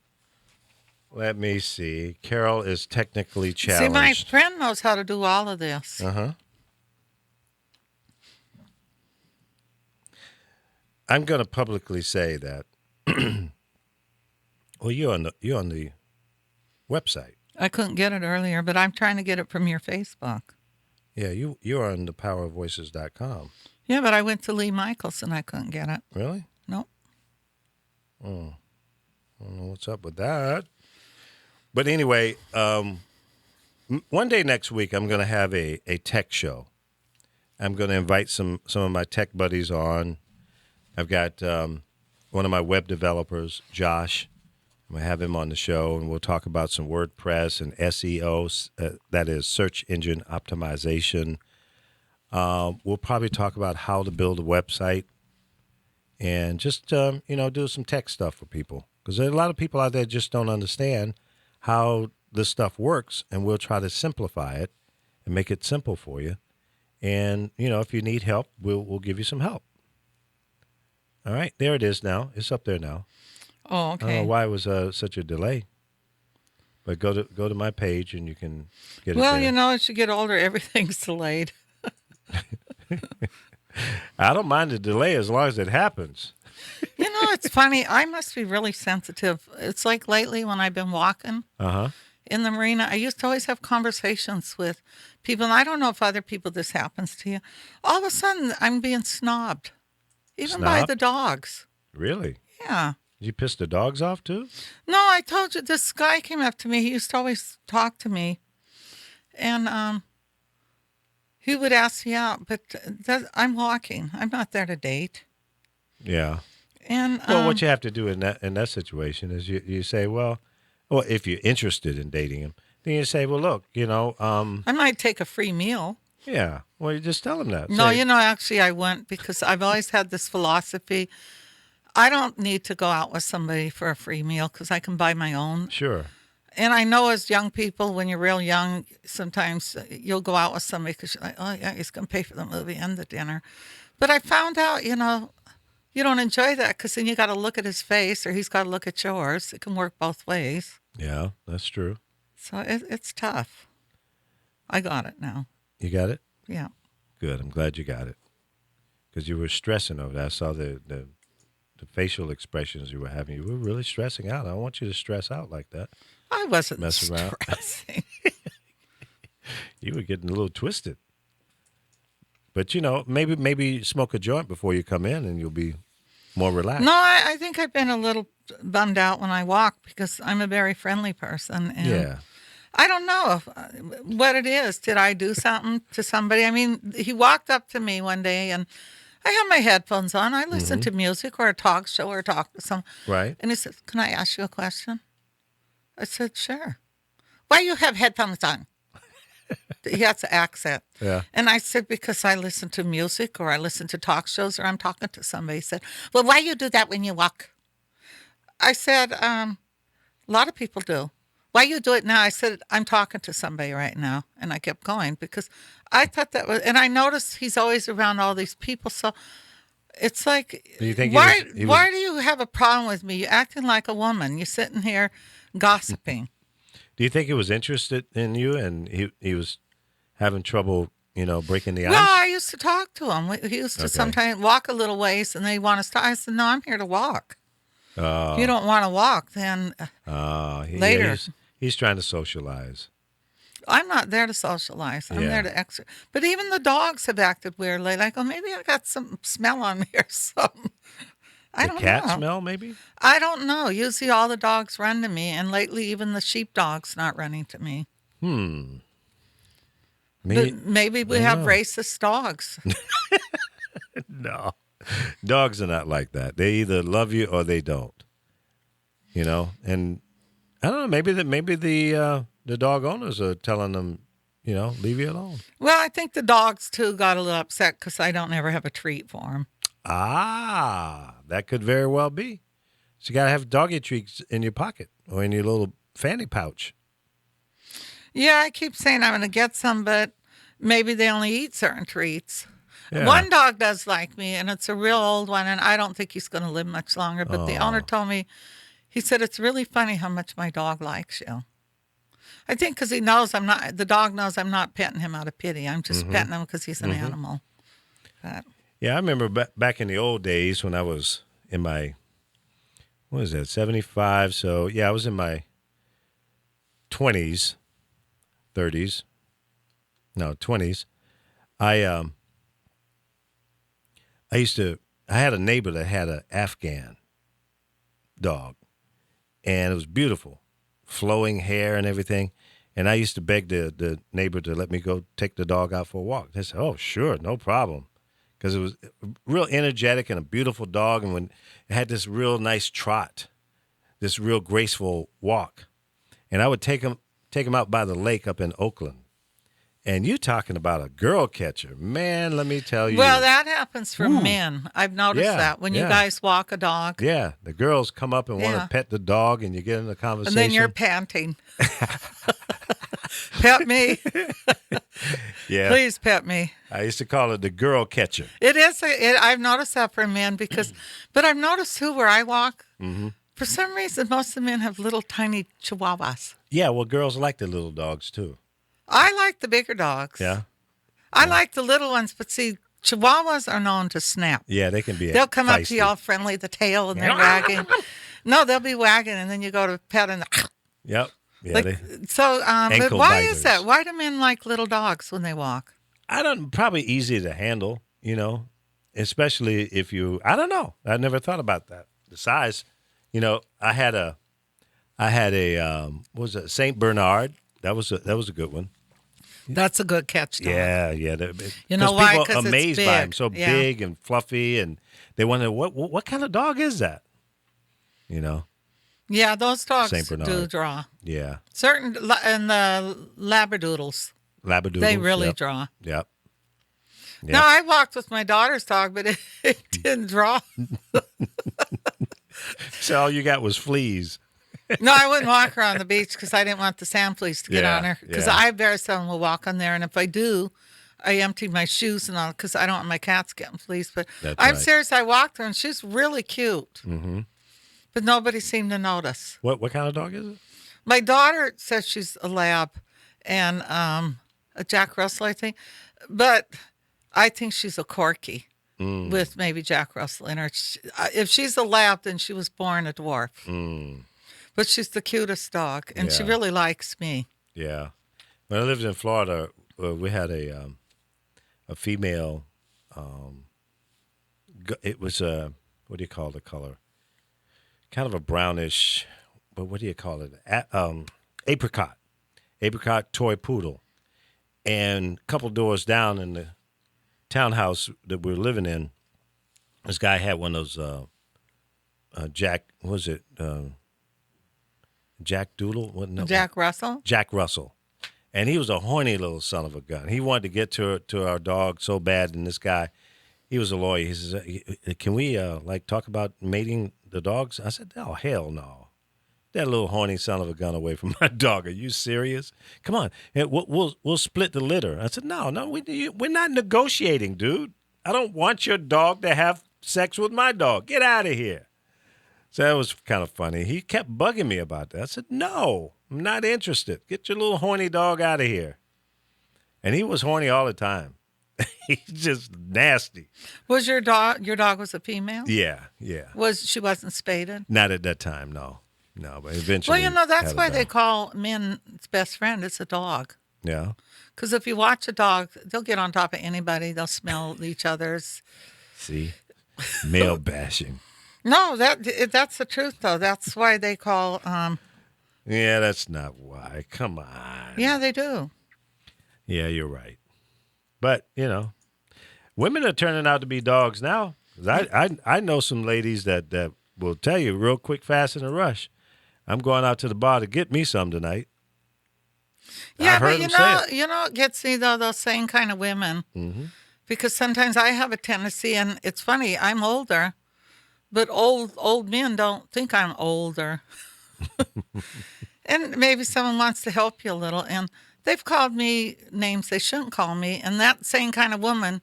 Let me see. Carol is technically See, my challenged. friend knows how to do all of this. Uh-huh. I'm going to publicly say that. Well, you're on the website. I couldn't get it earlier, but I'm trying to get it from your Facebook. Yeah, you're on thepowerofvoices.com. Yeah, but I went to Lee Michaels and I couldn't get it. Really? Nope. Oh, I don't know what's up with that. But anyway, one day next week I'm going to have a tech show. I'm going to invite some of my tech buddies on. I've got one of my web developers, Josh. I'm going to have him on the show, and we'll talk about some WordPress and SEO, that is search engine optimization. We'll probably talk about how to build a website and just, do some tech stuff for people. Because there are a lot of people out there just don't understand how this stuff works, and we'll try to simplify it and make it simple for you. And, if you need help, we'll give you some help. All right, there it is now. It's up there now. Oh, I okay. don't know why it was such a delay. But go to my page and you can get it Well, there. as you get older, everything's delayed. I don't mind the delay as long as it happens. It's funny. I must be really sensitive. It's like lately when I've been walking in the marina, I used to always have conversations with people, and I don't know if other people this happens to you. All of a sudden, I'm being snobbed, even by Snobbed? the dogs. Really? Yeah. Did you piss the dogs off too? No, I told you, this guy came up to me. He used to always talk to me, and he would ask me out, but I'm walking. I'm not there to date. Yeah. And Well, what you have to do in that situation is you say, well, if you're interested in dating him, then you say, well, look, I might take a free meal. yeah. Well, you just tell him that. No, Say, actually I went because I've always had this philosophy. I don't need to go out with somebody for a free meal because I can buy my own. Sure. And I know as young people, when you're real young, sometimes you'll go out with somebody because you're like, oh, yeah, he's going to pay for the movie and the dinner. But I found out, you don't enjoy that because then you got to look at his face or he's got to look at yours. It can work both ways. Yeah, that's true. So it's tough. I got it now. You got it? Yeah. Good. I'm glad you got it. Because you were stressing over that. I saw the facial expressions you were having. You were really stressing out. I don't want you to stress out like that. I wasn't Mess around. stressing. You were getting a little twisted. But, maybe smoke a joint before you come in and you'll be more relaxed. No, I think I've been a little bummed out when I walk because I'm a very friendly person. And Yeah. I don't know what it is. Did I do something to somebody? I mean, he walked up to me one day and I have my headphones on. I listen to music or a talk show or talk to someone. Right. And he said, can I ask you a question? I said, sure. Why you have headphones on? He has an accent. Yeah. And I said, because I listen to music or I listen to talk shows or I'm talking to somebody. He said, well, why you do that when you walk? I said, a lot of people do. Why you do it now? I said, I'm talking to somebody right now. And I kept going because I thought that was, and I noticed he's always around all these people. So it's like, Do you think why he was- why do you have a problem with me? You're acting like a woman. You're sitting here gossiping. Do you think he was interested in you and he was having trouble, breaking the ice? Well, I used to talk to him. He used to Okay. sometimes walk a little ways and they want to stop. I said, no, I'm here to walk. If you don't want to walk, then later. He's trying to socialize. I'm not there to socialize. I'm Yeah. there to exercise. But even the dogs have acted weirdly. Like, oh, maybe I got some smell on me or something. I The don't cat know. smell, maybe? I don't know. Usually all the dogs run to me, and lately even the sheepdog's not running to me. But maybe we have racist dogs. No. Dogs are not like that. They either love you or they don't. And I don't know, maybe the dog owners are telling them, leave you alone. Well, I think the dogs, too, got a little upset because I don't ever have a treat for them. Ah, that could very well be. So you got to have doggy treats in your pocket or in your little fanny pouch. Yeah, I keep saying I'm going to get some, but maybe they only eat certain treats. Yeah. One dog does like me, and it's a real old one, and I don't think he's going to live much longer. But the owner told me, he said, it's really funny how much my dog likes you. I think because he knows the dog knows I'm not petting him out of pity. I'm just petting him because he's an animal. But Yeah, I remember back in the old days when I was in my, what is that, 75? So, yeah, I was in my 20s, 30s, no, 20s. I I had a neighbor that had an Afghan dog, and it was beautiful, flowing hair and everything. And I used to beg the neighbor to let me go take the dog out for a walk. They said, "Oh, sure, no problem," because it was real energetic and a beautiful dog, and when it had this real nice trot, this real graceful walk. And I would take him out by the lake up in Oakland. And you talking about a girl catcher, man? Let me tell you. Well, that happens for men. I've noticed that when you yeah. guys walk a dog, Yeah, the girls come up and want Yeah. to pet the dog, and you get in a conversation. and then you're panting. Pet me, yeah. please pet me. I used to call it the girl catcher. It is. I've noticed that for men because, but I've noticed too where I walk. Mm-hmm. For some reason, most of the men have little tiny chihuahuas. Yeah, well, girls like the little dogs too. I like the bigger dogs. Yeah, I like the little ones, but see, chihuahuas are known to snap. yeah, they can be. They'll come up to feisty. you all friendly, the tail, and they're wagging. No, they'll be wagging, and then you go to pet, and Yep. Yeah, like so. But Ankle why biters. is that? Why do men like little dogs when they walk? I don't. Probably easy to handle, especially if you. I don't know. I never thought about that. The size, I had a what was it, Saint Bernard? That was a good one. That's a good catch. Dog. Yeah. You know 'Cause why? people 'Cause it's amazed by big. him, so Yeah. big and fluffy, and they wonder what kind of dog is that? Yeah, those dogs Saint do Bernard. draw. Yeah, And the Labradoodles, Labradoodles. they really yep. draw. Yep. No, I walked with my daughter's dog, but it didn't draw. So all you got was fleas. No, I wouldn't walk her on the beach because I didn't want the sand fleas to get Yeah, on her. Because yeah. I very seldom will walk on there, and if I do, I empty my shoes and all because I don't want my cats getting fleas. But That's I'm right. serious. I walked her, and she's really cute. Mm-hmm. But nobody seemed to notice. What kind of dog is it? My daughter says she's a lab and a Jack Russell, I think. But I think she's a Corky with maybe Jack Russell in her. If she's a lab, then she was born a dwarf. Mm. But she's the cutest dog, and she Yeah. really likes me. Yeah. When I lived in Florida, we had a female. It was a, what do you call the color? Kind of a brownish, but what do you call it? Apricot toy poodle. And a couple doors down in the townhouse that we were living in, this guy had one of those Jack, what was it? Jack Doodle? What, no, Jack Russell? Jack Russell. And he was a horny little son of a gun. He wanted to get to our dog so bad, and this guy, he was a lawyer. He says, "Can we talk about mating the dogs?" I said, "Oh, hell no. That little horny son of a gun away from my dog. Are you serious? Come on. We'll split the litter." I said, "No, we're not negotiating, dude. I don't want your dog to have sex with my dog. Get out of here." So that was kind of funny. He kept bugging me about that. I said, "No, I'm not interested. Get your little horny dog out of here." And he was horny all the time. He's just nasty. Was your dog was a female? Yeah. She wasn't spaded? Not at that time, no. No, but eventually. Well, that's had why it they down. call men's best friend. It's a dog. Yeah. Because if you watch a dog, they'll get on top of anybody. They'll smell each other's. See? Male bashing. No, that's the truth, though. That's why they call. Yeah, that's not why. Come on. Yeah, they do. Yeah, you're right. But, women are turning out to be dogs now. 'Cause I know some ladies that will tell you real quick, fast, in a rush, "I'm going out to the bar to get me some tonight." Yeah, I've heard but them say it. it gets me though, those same kind of women. Mm-hmm. Because sometimes I have a tendency, and it's funny, I'm older, but old men don't think I'm older. And maybe someone wants to help you a little, and they've called me names they shouldn't call me, and that same kind of woman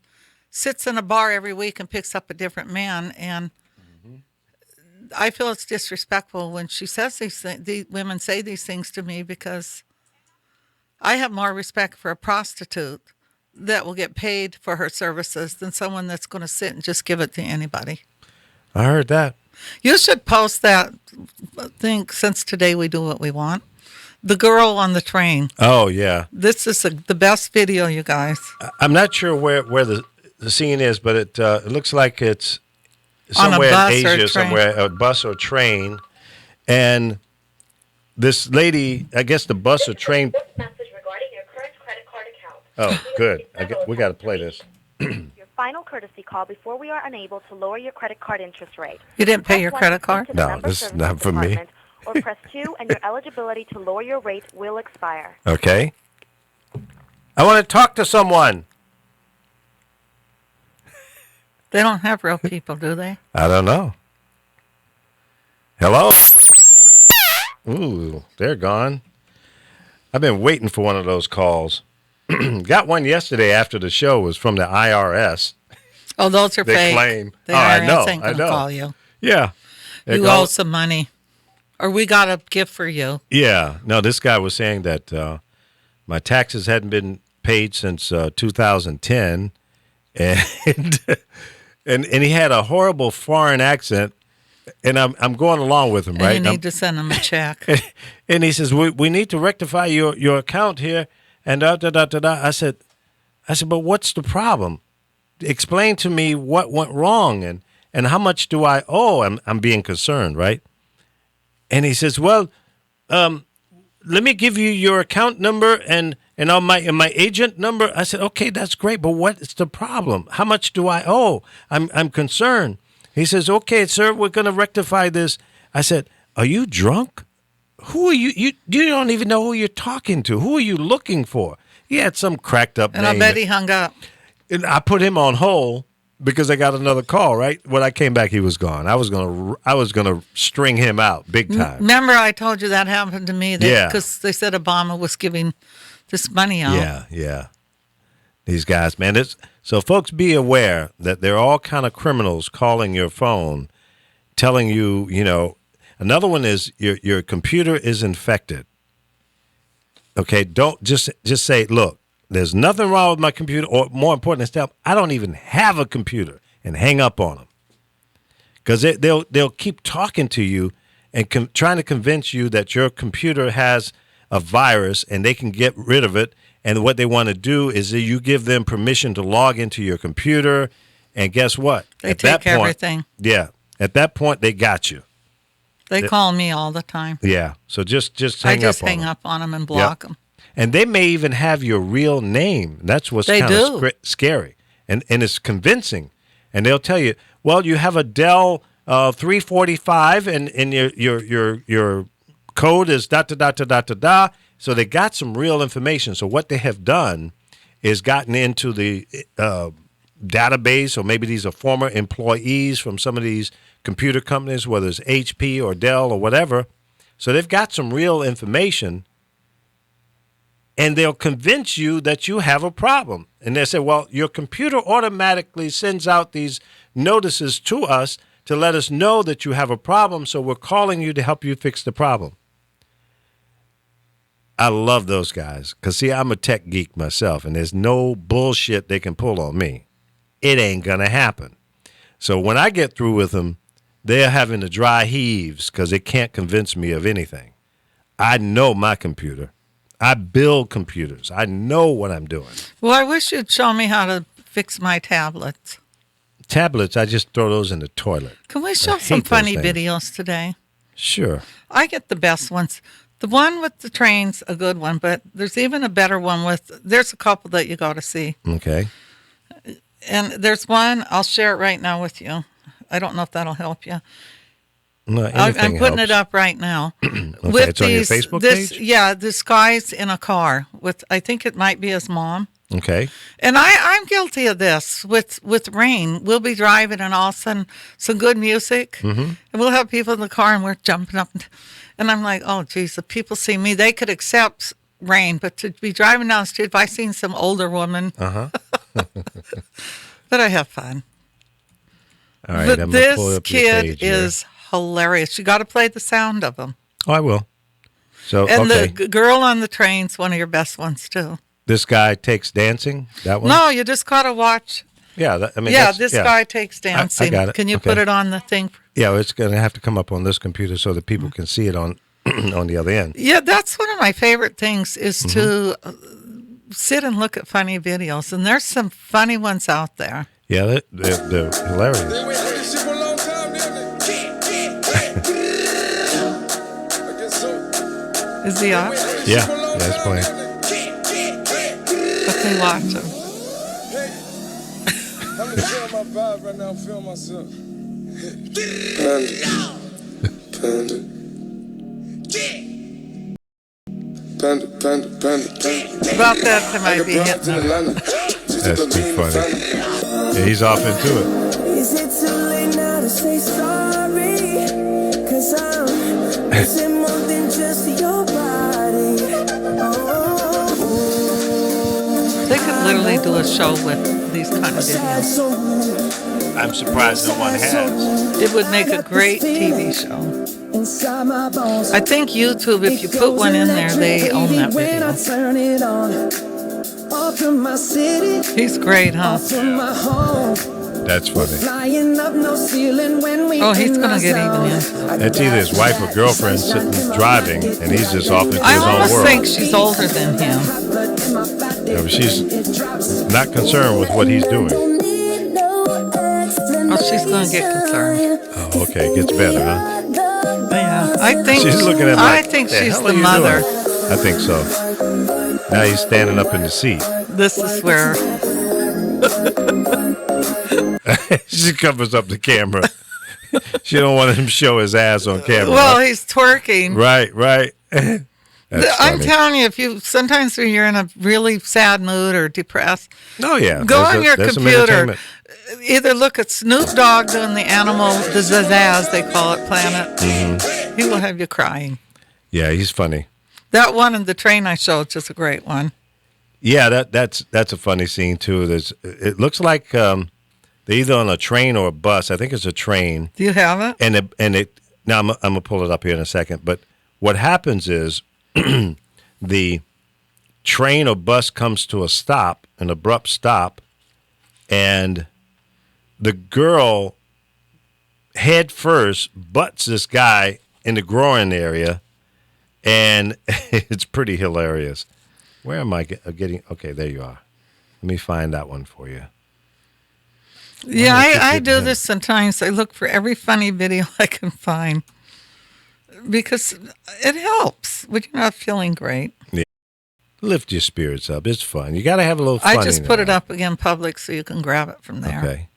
sits in a bar every week and picks up a different man, and I feel it's disrespectful when she says these things. The women say these things to me because I have more respect for a prostitute that will get paid for her services than someone that's going to sit and just give it to anybody. I heard that. You should post that thing, since today we do what we want. The girl on the train. Oh, yeah. This is the best video, you guys. I'm not sure where the scene is, but it looks like it's On a somewhere in bus or Asia, train. somewhere, a bus or train. And this lady, I guess the bus or train. This message regarding your current credit card account. Oh, good. We got to play this. Your final courtesy call before we are unable to lower your credit card interest rate. You didn't pay your Press 1 credit to card? speak to the No, member this is services not for me. department, Or press 2 and your eligibility to lower your rate will expire. Okay. I want to talk to someone. They don't have real people, do they? I don't know. Hello? Ooh, they're gone. I've been waiting for one of those calls. Got one yesterday after the show. Was from the IRS. Oh, those are They fake. claim. The Oh, I IRS know, ain't I gonna know. call you. Yeah. They You call- owe some money. Or we got a gift for you. Yeah. No, this guy was saying that my taxes hadn't been paid since 2010, and and he had a horrible foreign accent, and I'm going along with him, And right? you need to send them a check. And he says, we need to rectify your account here, and da da da da da. I said, but what's the problem? Explain to me what went wrong, and how much do I owe? I'm being concerned, right? And he says, well, let me give you your account number and all my agent number. I said, okay, that's great, but what's the problem? How much do I owe? I'm concerned. He says, okay, sir, we're going to rectify this. I said, are you drunk? Who are you? You don't even know who you're talking to. Who are you looking for? He had some cracked up And name. I bet he hung up. And I put him on hold because I got another call, right? When I came back, he was gone. I was gonna string him out big time. Remember I told you that happened to me? Yeah. Because they said Obama was giving this money out. Yeah. These guys, man. So folks, be aware that there are all kind of criminals calling your phone, telling you, Another one is your computer is infected. Okay, don't just say, look, there's nothing wrong with my computer, or more important than that, I don't even have a computer, and hang up on them. Because they'll keep talking to you and trying to convince you that your computer has a virus and they can get rid of it. And what they want to do is that you give them permission to log into your computer. And guess what? They take everything. Yeah. At that point, they got you. They call me all the time. Yeah. So just I hang just up on hang them. up on them and block them. And they may even have your real name. That's what's They kind do. of scary. And it's convincing. And they'll tell you, well, you have a Dell 345 and your code is da da da da da da da. So they got some real information. So what they have done is gotten into the database, or maybe these are former employees from some of these computer companies, whether it's HP or Dell or whatever. So they've got some real information. And they'll convince you that you have a problem. And they say, well, your computer automatically sends out these notices to us to let us know that you have a problem, so we're calling you to help you fix the problem. I love those guys because, see, I'm a tech geek myself, and there's no bullshit they can pull on me. It ain't going to happen. So when I get through with them, they're having the dry heaves because they can't convince me of anything. I know my computer. I build computers. I know what I'm doing. Well, I wish you'd show me how to fix my tablets. Tablets, I just throw those in the toilet. Can we show hate some those funny things. videos today? Sure. I get the best ones. The one with the train's a good one, but there's even a better one there's a couple that you got to see. Okay. And there's one, I'll share it right now with you. I don't know if that'll help you. No, I'm anything putting it helps. up right now. Okay, it's on your Facebook page? Yeah, this guy's in a car with, I think it might be his mom. Okay. And I'm guilty of this with rain. We'll be driving and all of a sudden some good music. Mm-hmm. And we'll have people in the car and we're jumping up. And I'm like, oh, geez, if people see me, they could accept rain. But to be driving down the street, if I seen some older woman. Uh-huh. But I have fun. All right. But I'm gonna pull this up your kid page here. is hilarious. You got to play the sound of him. Oh, I will. So, And okay. the girl on the train's one of your best ones, too. This Guy Takes Dancing? That one? No, you just gotta watch. Yeah, This Guy Takes Dancing. I got it. Can you Okay. put it on the thing? Yeah, it's going to have to come up on this computer so that people can see it on on the other end. Yeah, that's one of my favorite things is to sit and look at funny videos, and there's some funny ones out there. Yeah, they're hilarious. They wait for this shit for a long time, didn't they? I guess so. Is he off? Yeah, it's playing. Okay, watch him. I'm gonna feel my vibe right now. I'm feeling myself. Panda. About that time I'd be hitting him. That's too funny. Yeah, he's off into it. Is it too late now to say sorry? 'Cause I'm missing more than just your body. They could literally do a show with these kind of videos. I'm surprised no one has. It would make a great TV show. Inside my bones. I think YouTube, if you put one in there, they own that When I video. turn it on. Off from my city, He's great, huh? off from my home. That's funny. Flying up no ceiling when we Oh, he's in gonna our get zone. even into it. It's either his wife or girlfriend sitting driving, and he's just off into I his own almost world. think she's older than him. Yeah, but she's not concerned with what he's doing. Oh, she's gonna get concerned. Oh, okay, it gets better, huh? Yeah, I think She's looking at him I like, think "The she's hell the are you mother. doing?" I think so. Now he's standing up in the seat. This is where She covers up the camera. She don't want him to show his ass on camera. well, right? he's twerking. Right. That's I'm funny. telling you, if you sometimes when you're in a really sad mood or depressed, Oh yeah. go There's on your there's some computer. entertainment. Either look at Snoop Dogg doing the animal, the Zazaz, they call it, Planet. Mm-hmm. He will have you crying. Yeah, he's funny. That one in the train I showed is just a great one. Yeah, that's a funny scene too. It looks like they're either on a train or a bus. I think it's a train. Do you have it? And it now I'm gonna pull it up here in a second. But what happens is the train or bus comes to a stop, an abrupt stop, and the girl head first butts this guy in the groin area, and it's pretty hilarious. Where am I getting? Okay, there you are. Let me find that one for you. Yeah, I keep I getting do him. this sometimes. I look for every funny video I can find because it helps when you're not feeling great. Lift your spirits up. It's fun. You got to have a little fun. I just in put there. it up again public so you can grab it from there. Okay.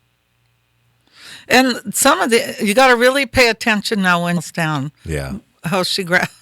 And some of you got to really pay attention now when it's down. Yeah. How she grabs.